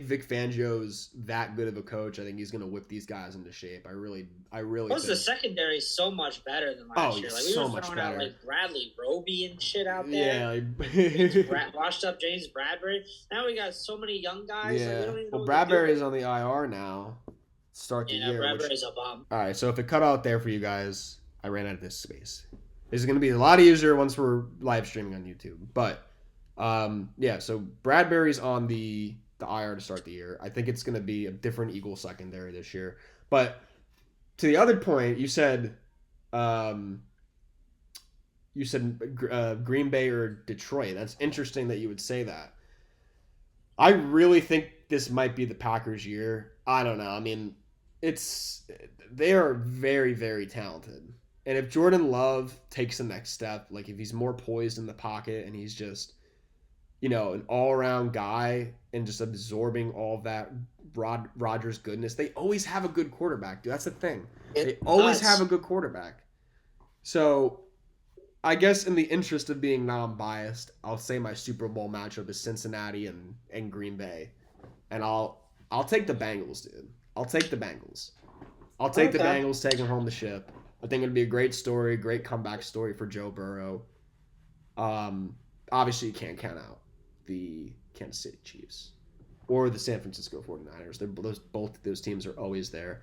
Vic Fangio's that good of a coach. I think he's going to whip these guys into shape. I really. Plus, the secondary so much better than last year. Like we were throwing out like Bradley Roby and shit out there. Yeah, washed up James Bradbury. Now we got so many young guys. Yeah. Well, Bradbury is on the IR now. Start the year. Bradbury's a bum. All right, so if it cut out there for you guys, I ran out of this space. This is going to be a lot easier once we're live streaming on YouTube, but. So Bradbury's on the IR to start the year. I think it's going to be a different Eagles secondary this year. But to the other point, you said Green Bay or Detroit. That's interesting that you would say that. I really think this might be the Packers' year. I don't know. I mean, they are very, very talented. And if Jordan Love takes the next step, like if he's more poised in the pocket and he's just an all-around guy and just absorbing all of that Rodgers goodness. They always have a good quarterback, dude. That's the thing. They always have a good quarterback. So I guess in the interest of being non-biased, I'll say my Super Bowl matchup is Cincinnati and Green Bay. And I'll take the Bengals, dude. I'll take the Bengals. I'll take the Bengals taking home the ship. I think it'd be a great story, great comeback story for Joe Burrow. Obviously you can't count out the Kansas City Chiefs or the San Francisco 49ers. Both those teams are always there.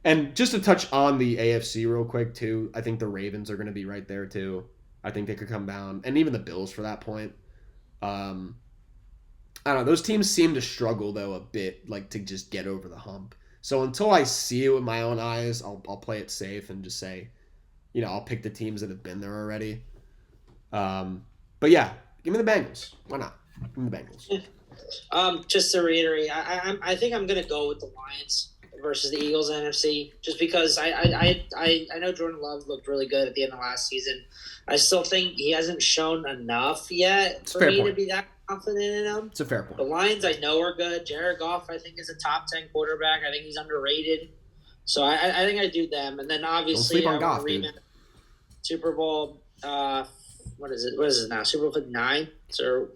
And just to touch on the AFC real quick too, I think the Ravens are going to be right there too. I think they could come down, and even the Bills for that point. I don't know. Those teams seem to struggle though a bit, like to just get over the hump. So until I see it with my own eyes, I'll play it safe and just say, I'll pick the teams that have been there already. But yeah, give me the Bengals. Why not? Give me the Bengals. Just to reiterate, I think I'm gonna go with the Lions versus the Eagles in NFC, just because I know Jordan Love looked really good at the end of last season. I still think he hasn't shown enough yet for me to be that confident in him. It's a fair point. The Lions I know are good. Jared Goff I think is a top 10 quarterback. I think he's underrated. So I think I do them, and then obviously don't sleep on Goff, dude. Super Bowl. What is it? What is it now? Super Bowl 9? So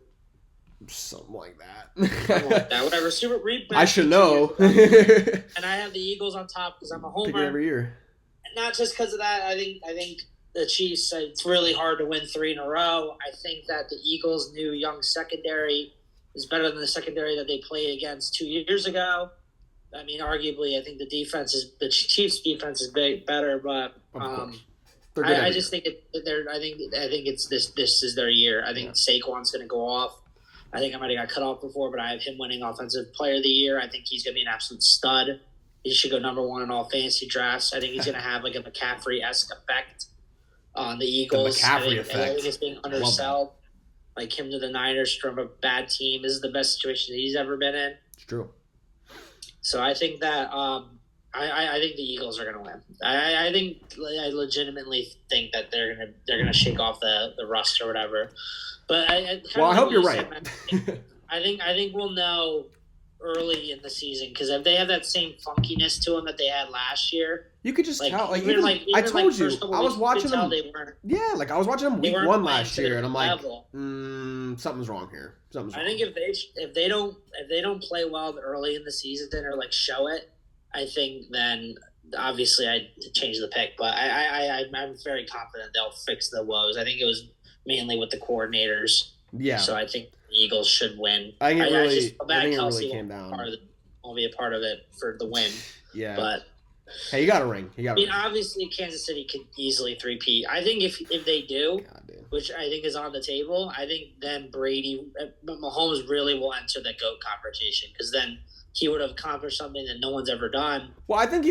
something like that. Whatever. I should know. And I have the Eagles on top because I'm a homer. Pick it every year. And not just because of that. I think the Chiefs. It's really hard to win 3 in a row. I think that the Eagles' new young secondary is better than the secondary that they played against 2 years ago. I mean, arguably, I think the Chiefs' defense is better, but I just think I think it's this is their year. I think Saquon's going to go off. I think I might have got cut off before, but I have him winning Offensive Player of the Year. I think he's going to be an absolute stud. He should go number 1 in all fantasy drafts. I think he's going to have like a McCaffrey-esque effect on the Eagles. The McCaffrey effect. I think it's being undersold. Like him to the Niners from a bad team. This is the best situation he's ever been in. It's true. So I think that I think the Eagles are going to win. I legitimately think that they're gonna shake off the rust or whatever. But I hope you're right. I think we'll know early in the season, because if they have that same funkiness to them that they had last year, you could just tell. I told you, I was watching them. I was watching them week 1 last year, and I'm like, something's wrong here. I think if they don't play well early in the season or like show it, I think then obviously I'd change the pick. But I'm very confident they'll fix the woes. I think it was mainly with the coordinators. Yeah. So I think the Eagles should win. I think it really came down. Won't be a part of it for the win. Yeah. But hey, you got a ring. Obviously Kansas City could easily three-peat. I think if they do, which I think is on the table, I think then Mahomes really will enter the GOAT conversation, because then he would have accomplished something that no one's ever done. Well, I think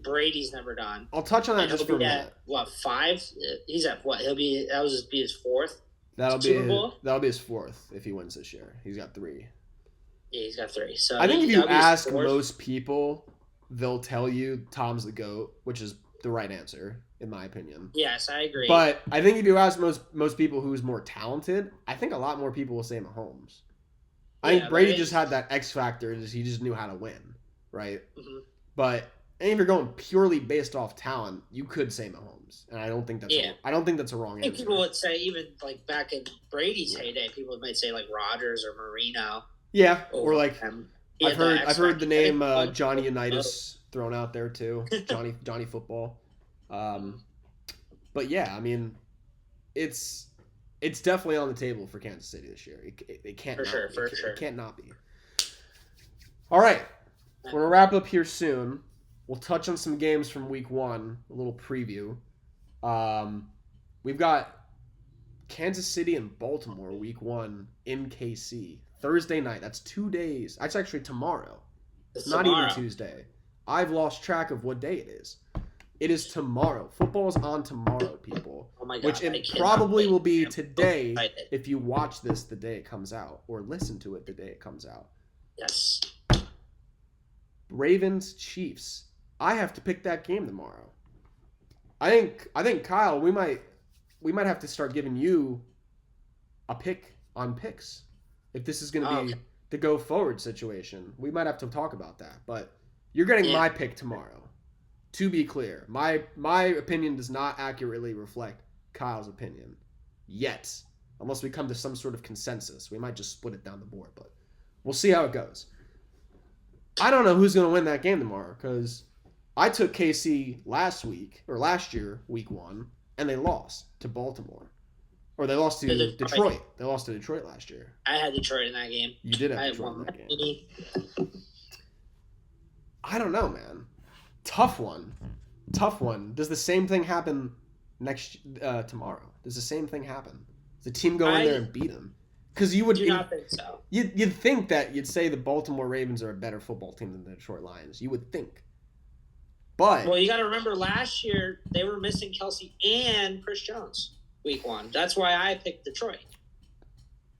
Brady's never done. I'll touch on that just for a minute. What, 5? He's at what? That will just be his 4th. That'll be his 4th if he wins this year. He's got 3. Yeah, he's got 3. So I think if you ask most people, they'll tell you Tom's the GOAT, which is the right answer in my opinion. Yes, I agree. But I think if you ask most people who's more talented, I think a lot more people will say Mahomes. I think Brady just had that X factor. He just knew how to win, right? Mm-hmm. But if you're going purely based off talent, you could say Mahomes, and I don't think that's a wrong answer. I think people would say, even like back in Brady's heyday, people might say like Rodgers or Marino. Yeah, or like I've heard the name Johnny Unitas thrown out there too, Johnny Football. But yeah, I mean, it's definitely on the table for Kansas City this year. It can't. For sure. It can't not be. All right, we're gonna wrap up here soon. We'll touch on some games from week 1, a little preview. We've got Kansas City and Baltimore week 1 in KC. Thursday night. That's 2 days. That's actually tomorrow. It's not even Tuesday. I've lost track of what day it is. It is tomorrow. Football is on tomorrow, people. Oh my God, which it probably will be today if you watch this the day it comes out, or listen to it the day it comes out. Yes. Ravens Chiefs. I have to pick that game tomorrow. I think Kyle, we might have to start giving you a pick on picks. If this is going to be the go forward situation, we might have to talk about that. But you're getting my pick tomorrow. To be clear, my opinion does not accurately reflect Kyle's opinion yet, unless we come to some sort of consensus. We might just split it down the board, but we'll see how it goes. I don't know who's going to win that game tomorrow, because I took KC last year, week 1, and they lost to Baltimore. Or they lost to Detroit. They lost to Detroit last year. I had Detroit in that game. You did have Detroit in that game. I don't know, man. Tough one. Does the same thing happen tomorrow? Does the same thing happen? Does the team go in there and beat them? Because you would do not think so. You'd think that you'd say the Baltimore Ravens are a better football team than the Detroit Lions. You would think. But well, you got to remember last year they were missing Kelsey and Chris Jones week 1. That's why I picked Detroit.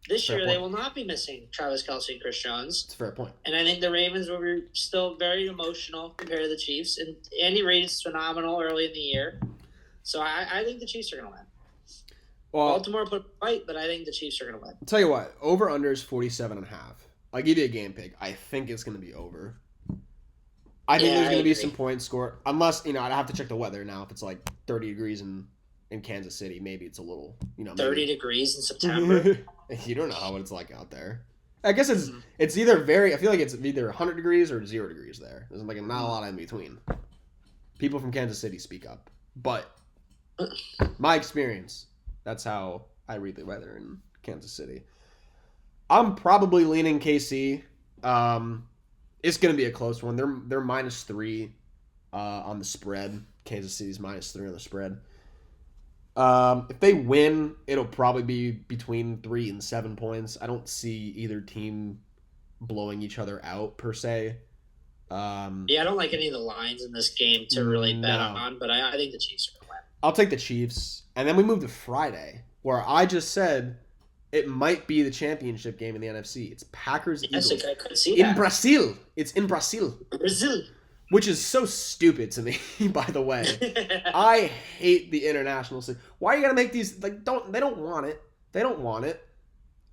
This year they will not be missing Travis Kelsey and Chris Jones. That's a fair point. And I think the Ravens will be still very emotional compared to the Chiefs. And Andy Reid is phenomenal early in the year. So I think the Chiefs are going to win. Well, Baltimore put a fight, but I think the Chiefs are going to win. I'll tell you what, over-under is 47.5. I'll give you a game pick. I think it's going to be over. I think there's going to be some points scored. Unless, I'd have to check the weather now. If it's like 30 degrees in Kansas City, maybe it's a little, 30 degrees in September? You don't know how it's like out there. I guess it's either I feel like it's either 100 degrees or 0 degrees there. There's like not a lot in between. People from Kansas City speak up. But my experience, that's how I read the weather in Kansas City. I'm probably leaning KC. It's going to be a close one. They're -3 on the spread. Kansas City's -3 on the spread. If they win, it'll probably be between 3 and 7 points. I don't see either team blowing each other out per se. I don't like any of the lines in this game to really bet on, but I think the Chiefs are going to win. I'll take the Chiefs. And then we move to Friday, where I just said it might be the championship game in the NFC. It's Packers-Eagles. Yes, I could see that. In Brazil. It's in Brazil. Brazil. Which is so stupid to me, by the way. I hate the international system. Why are you gonna make these they don't want it. They don't want it.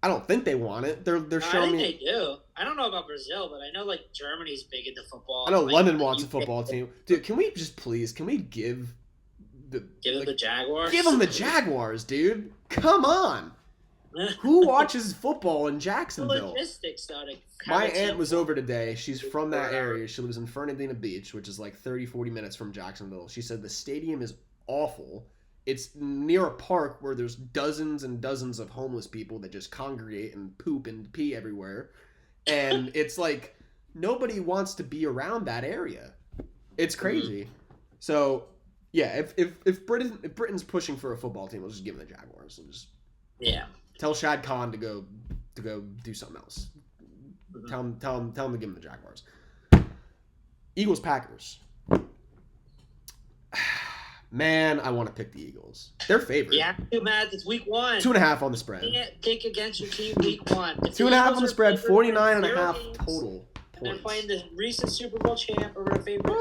I don't think they want it. They're showing me. I think they do. I don't know about Brazil, but I know Germany's big into football. I know London wants a football team. Dude, can we give them the Jaguars? Give them the Jaguars, dude. Come on. Who watches football in Jacksonville? Logistics, though. My aunt was over today. She's from that area. She lives in Fernandina Beach, which is like 30, 40 minutes from Jacksonville. She said the stadium is awful. It's near a park where there's dozens and dozens of homeless people that just congregate and poop and pee everywhere. And it's like nobody wants to be around that area. It's crazy. So, yeah, if Britain's pushing for a football team, we'll just give them the Jaguars. Tell Shad Khan to go do something else. Tell him to give him the Jaguars. Eagles Packers. Man, I want to pick the Eagles. They're favored. Yeah, too bad. It's week 1. 2.5 on the spread. You can't pick against your team week 1. 2.5 on the spread. 49.5 total. And they're playing the recent Super Bowl champ over a favorite.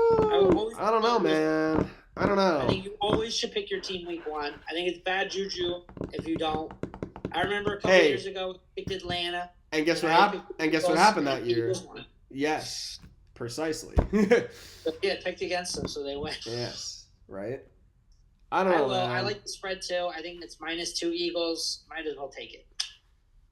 I don't know, man. I don't know. I think you always should pick your team week 1. I think it's bad juju if you don't. I remember a couple years ago we picked Atlanta. And guess what happened? And guess what happened that year? Yes, precisely. Yeah, picked against them, so they win. Yes, right. I don't know. I like the spread too. I think it's -2 Eagles. Might as well take it.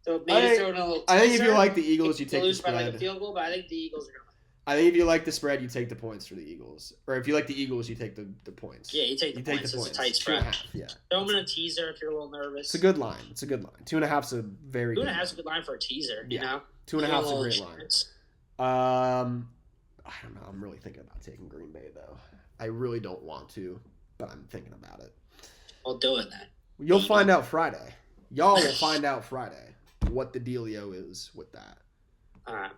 So maybe throw in a little. I think if you like the Eagles, you take the spread. By like a field goal, but I think the Eagles are gonna win. I think if you like the spread, you take the points for the Eagles. Or if you like the Eagles, you take the points. Yeah, you take the points. It's a tight spread. 2.5, yeah. Throw them in a teaser if you're a little nervous. It's a good line. 2.5 is a very good line. 2.5 is a good line for a teaser, you know? 2.5 is a great line. I don't know. I'm really thinking about taking Green Bay, though. I really don't want to, but I'm thinking about it. I'll do it then. You'll find out Friday. Y'all will find out Friday what the dealio is with that. All right.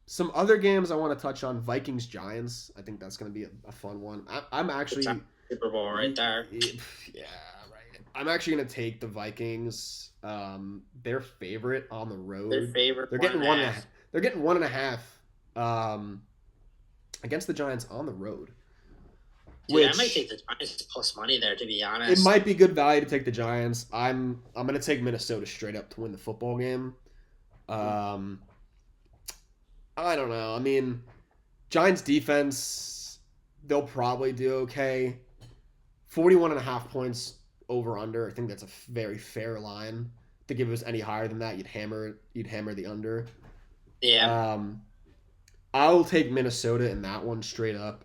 Some other games I want to touch on. Vikings-Giants. I think that's going to be a fun one. I'm actually... Super Bowl right there. Yeah, right. I'm actually going to take the Vikings. Their favorite on the road. Their favorite. They're getting 1.5. They're getting 1.5 against the Giants on the road. Dude, I might take the Giants plus money there, to be honest. It might be good value to take the Giants. I'm going to take Minnesota straight up to win the football game. I don't know. I mean, Giants defense, they'll probably do okay. 41.5 points over under. I think that's a very fair line. To give us any higher than that, you'd hammer the under. Yeah. I'll take Minnesota in that one straight up.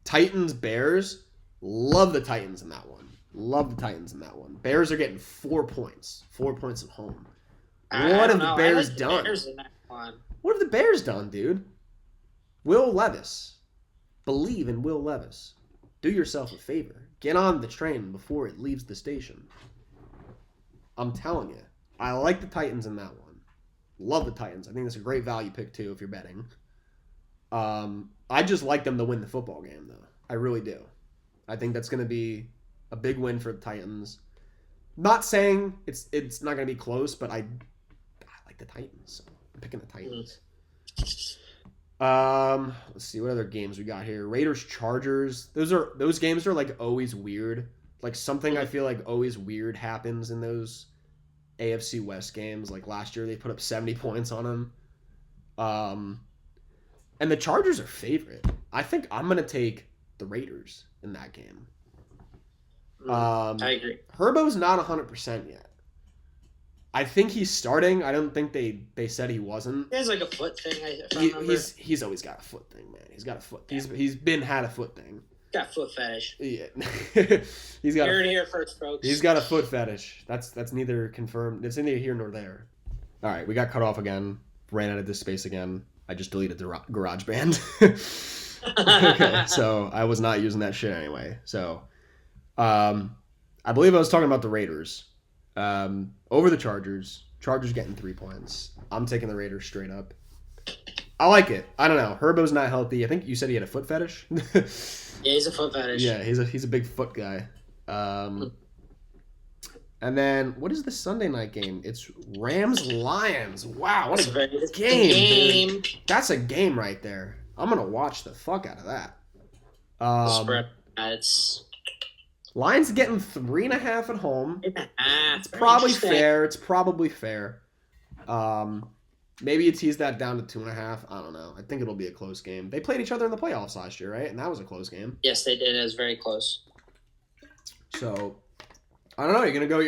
Titans, Bears. Love the Titans in that one. Bears are getting 4 points. 4 points at home. What have the Bears done? What have the Bears done, dude? Will Levis. Believe in Will Levis. Do yourself a favor. Get on the train before it leaves the station. I'm telling you. I like the Titans in that one. Love the Titans. I think that's a great value pick, too, if you're betting. I just like them to win the football game, though. I really do. I think that's going to be a big win for the Titans. Not saying it's not going to be close, but I like the Titans. So I'm picking the Titans. Let's see what other games we got here. Raiders Chargers. Those games are like always weird. Like something I feel like always weird happens in those AFC West games. Like last year they put up 70 points on them. And the Chargers are favorite. I think I'm gonna take the Raiders in that game. I agree. Herbo's not 100% yet. I think he's starting. I don't think they said he wasn't. He has like a foot thing. He's always got a foot thing, man. He's got a foot. Yeah. He's had a foot thing. Got foot fetish. Yeah. He's got. You're here first, folks. He's got a foot fetish. That's neither confirmed. It's neither here nor there. All right, we got cut off again. Ran out of this space again. I just deleted the GarageBand. Okay, so I was not using that shit anyway. So, I believe I was talking about the Raiders. Over the Chargers. Chargers getting 3 points. I'm taking the Raiders straight up. I like it. I don't know. Herbo's not healthy. I think you said he had a foot fetish. Yeah, he's a foot fetish. Yeah, he's a big foot guy. And then what is the Sunday night game? It's Rams-Lions. Wow, what a game. Dude. That's a game right there. I'm gonna watch the fuck out of that. It's Lions getting 3.5 at home. It's probably fair. It's probably fair. Maybe you tease that down to 2.5. I don't know. I think it'll be a close game. They played each other in the playoffs last year, right? And that was a close game. Yes, they did. It was very close. So, I don't know. You're gonna go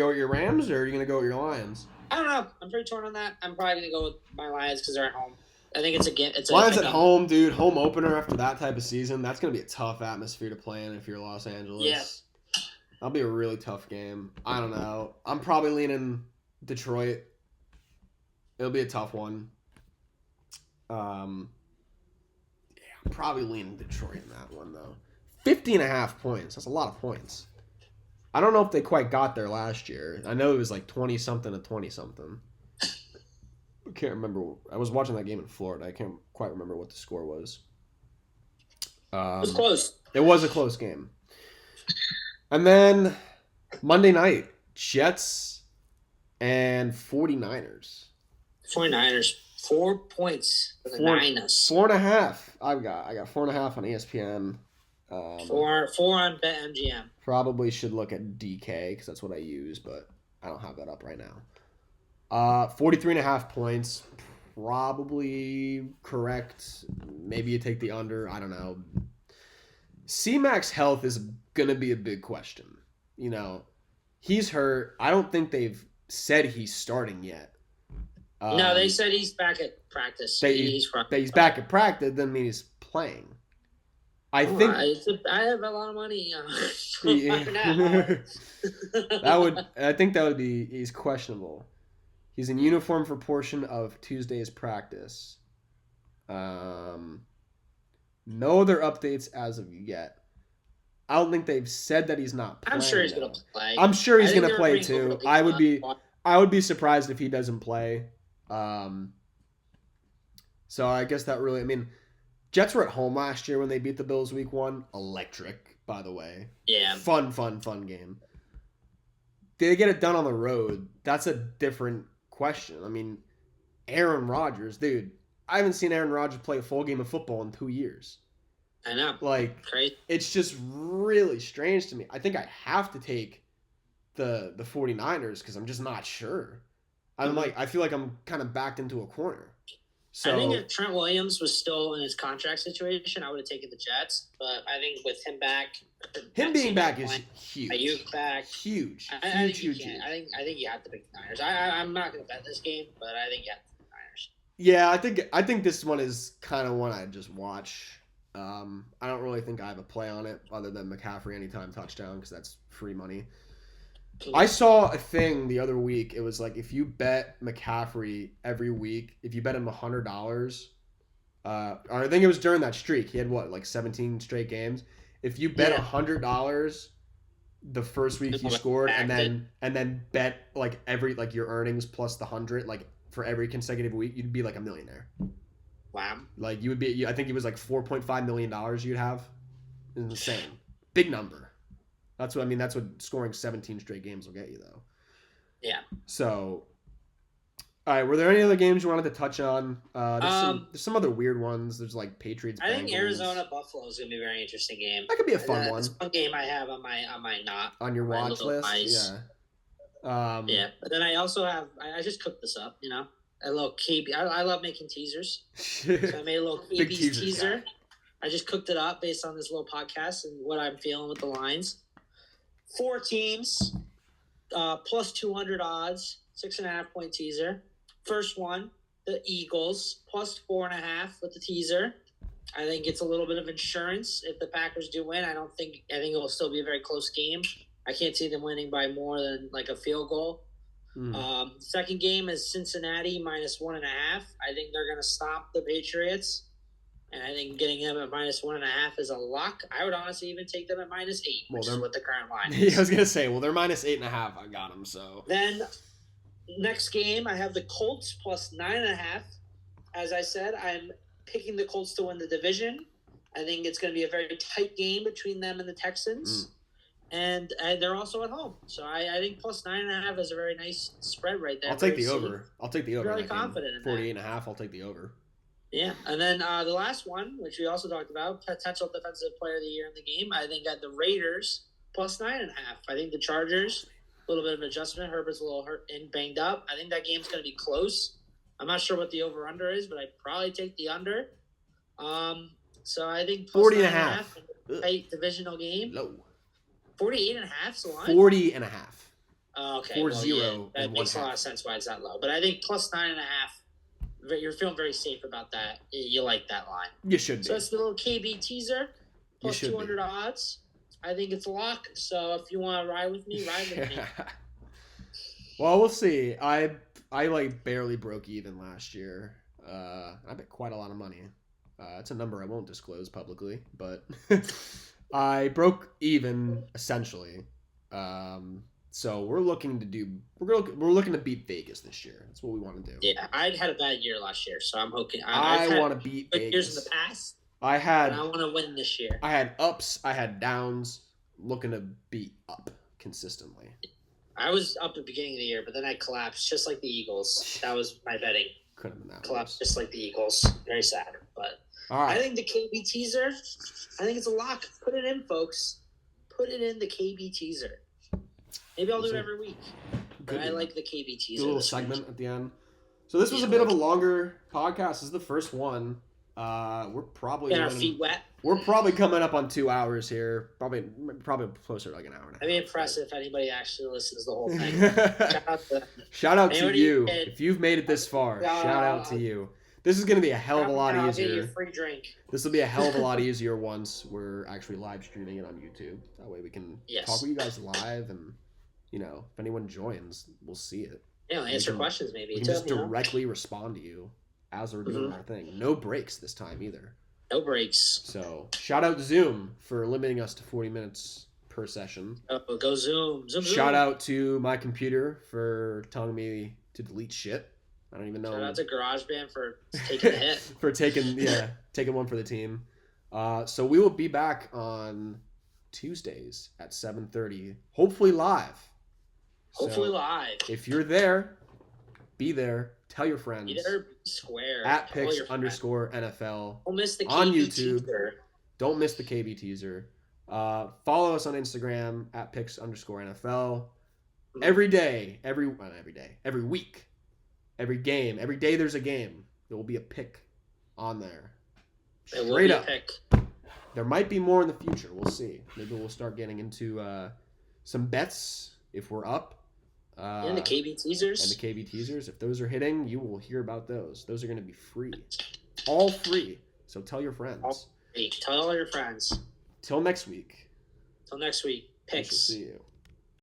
with your Rams, or are you gonna go with your Lions? I don't know. I'm pretty torn on that. I'm probably gonna go with my Lions because they're at home. I think it's Lions at home, dude. Home opener after that type of season. That's gonna be a tough atmosphere to play in if you're Los Angeles. Yeah. That'll be a really tough game. I don't know. I'm probably leaning Detroit. It'll be a tough one. I'm probably leaning Detroit in that one, though. 50.5 points. That's a lot of points. I don't know if they quite got there last year. I know it was like 20-something to 20-something. I can't remember. I was watching that game in Florida. I can't quite remember what the score was. It was close. It was a close game. And then Monday night, Jets and 49ers. 49ers, 4 points for the Niners. 4.5. I got 4.5 on ESPN. 4 on BetMGM. Probably should look at DK because that's what I use, but I don't have that up right now. 43.5 points, probably correct. Maybe you take the under. I don't know. C-Mac's health is gonna be a big question. You know, he's hurt. I don't think they've said he's starting yet. No, they said he's back at practice. He's back at practice. Doesn't mean he's playing. I think I have a lot of money. I think that would be. He's questionable. He's in uniform for portion of Tuesday's practice. No other updates as of yet. I don't think they've said that he's not playing. I'm sure he's going to play. I'm sure he's going to play too. I would be surprised if he doesn't play. So I guess that really, I mean, Jets were at home last year when they beat the Bills week 1. Electric, by the way. Yeah. Fun game. Did they get it done on the road? That's a different question. I mean, Aaron Rodgers, dude. I haven't seen Aaron Rodgers play a full game of football in 2 years. I know. Like, crazy. It's just really strange to me. I think I have to take the 49ers because I'm just not sure. I feel like I'm kind of backed into a corner. So, I think if Trent Williams was still in his contract situation, I would have taken the Jets. But I think with him back, being back is huge. Ayuk back, huge. I think you have to pick the Niners. I'm not going to bet this game, but I think you have to pick the Niners. Yeah, I think this one is kind of one I just watch. I don't really think I have a play on it other than McCaffrey anytime touchdown because that's free money. I saw a thing the other week. It was like if you bet McCaffrey every week, if you bet him $100, or I think it was during that streak. He had like 17 straight games. If you bet $100 the first week you scored, and then bet like every like your earnings plus the 100 like for every consecutive week, you'd be like a millionaire. Wow. Like you would be. I think it was like $4.5 million you'd have. It's insane. Big number. That's what I mean. That's what scoring 17 straight games will get you, though. Yeah. So, all right. Were there any other games you wanted to touch on? There's some other weird ones. There's like Patriots. I think Arizona Buffalo is gonna be a very interesting game. That could be a fun one. That's one game I have on my not on your watch list. Ice. Yeah. Yeah. But then I also have. I just cooked this up. You know, a little KB. I love making teasers. So I made a little KB teaser. Guy. I just cooked it up based on this little podcast and what I'm feeling with the lines. 4 teams, plus 200 odds, 6.5 point teaser. First one, the Eagles, plus 4.5 with the teaser. I think it's a little bit of insurance if the Packers do win. I think it will still be a very close game. I can't see them winning by more than like a field goal. Second game is Cincinnati minus 1.5. I think they're going to stop the Patriots. And I think getting them at minus 1.5 is a lock. I would honestly even take them at minus 8, which is what the current line is. Yeah, I was going to say, they're minus 8.5. I got them, so. Then, next game, I have the Colts plus 9.5. As I said, I'm picking the Colts to win the division. I think it's going to be a very tight game between them and the Texans. And they're also at home. So I think plus 9.5 is a very nice spread right there. I'll take the over. Really confident in that. 48.5, I'll take the over. Yeah, and then the last one, which we also talked about, potential defensive player of the year in the game, I think at the Raiders, plus 9.5. I think the Chargers, a little bit of adjustment. Herbert's a little hurt and banged up. I think that game's going to be close. I'm not sure what the over-under is, but I'd probably take the under. So I think plus 40.5. Tight divisional game. Low. 48.5's the line? 40.5. Okay. 4-0. That makes a lot of sense why it's that low. But I think plus 9.5. You're feeling very safe about that. You like that line. You should be. So it's the little KB teaser, plus 200 odds. I think it's a lock. So if you want to ride with me, ride with me. Well, we'll see. I like barely broke even last year. I bet quite a lot of money. It's a number I won't disclose publicly, but I broke even essentially. So we're looking to beat Vegas this year. That's what we want to do. Yeah, I'd had a bad year last year, so I'm hoping. I want to beat Vegas. Years in the past. I want to win this year. I had ups. I had downs. Looking to be up consistently. I was up at the beginning of the year, but then I collapsed, just like the Eagles. That was my betting. Could have been that. Collapsed just like the Eagles. Very sad, but all right. I think the KB teaser. I think it's a lock. Put it in, folks. Put it in the KB teaser. Maybe I'll do it every week. But I like the KB teaser. Do a little segment at the end. So this was a bit of a longer podcast. This is the first one. We're probably getting our feet wet. We're probably coming up on 2 hours here. Probably closer to like an hour and a half. I'd be impressed if anybody actually listens to the whole thing. Shout out to you. If you've made it this far, shout out to you. This is going to be a hell of a lot easier. I'll get you a free drink. This will be a hell of a lot easier once we're actually live streaming it on YouTube. That way we can talk with you guys live, and if anyone joins, we'll see it. Yeah, answer questions maybe. We can just directly respond to you as we're doing our thing. No breaks this time either. No breaks. So shout out Zoom for limiting us to 40 minutes per session. Oh, go Zoom. Shout out to my computer for telling me to delete shit. I don't even know. Shout out to GarageBand for taking a hit. For taking one for the team. So we will be back on Tuesdays at 7:30. Hopefully live. Live. If you're there, be there. Tell your friends. Be there, square. At @picks_NFL. Don't miss the KB on YouTube. Teaser. Don't miss the KB teaser. Follow us on Instagram at @picks_NFL. Every week, every game, every day there's a game. There will be a pick on there. Straight up. There might be more in the future. We'll see. Maybe we'll start getting into some bets if we're up. And the KB teasers. If those are hitting, you will hear about those. Those are going to be free. All free. So tell your friends. Tell all your friends. Till next week. Picks. We shall see you.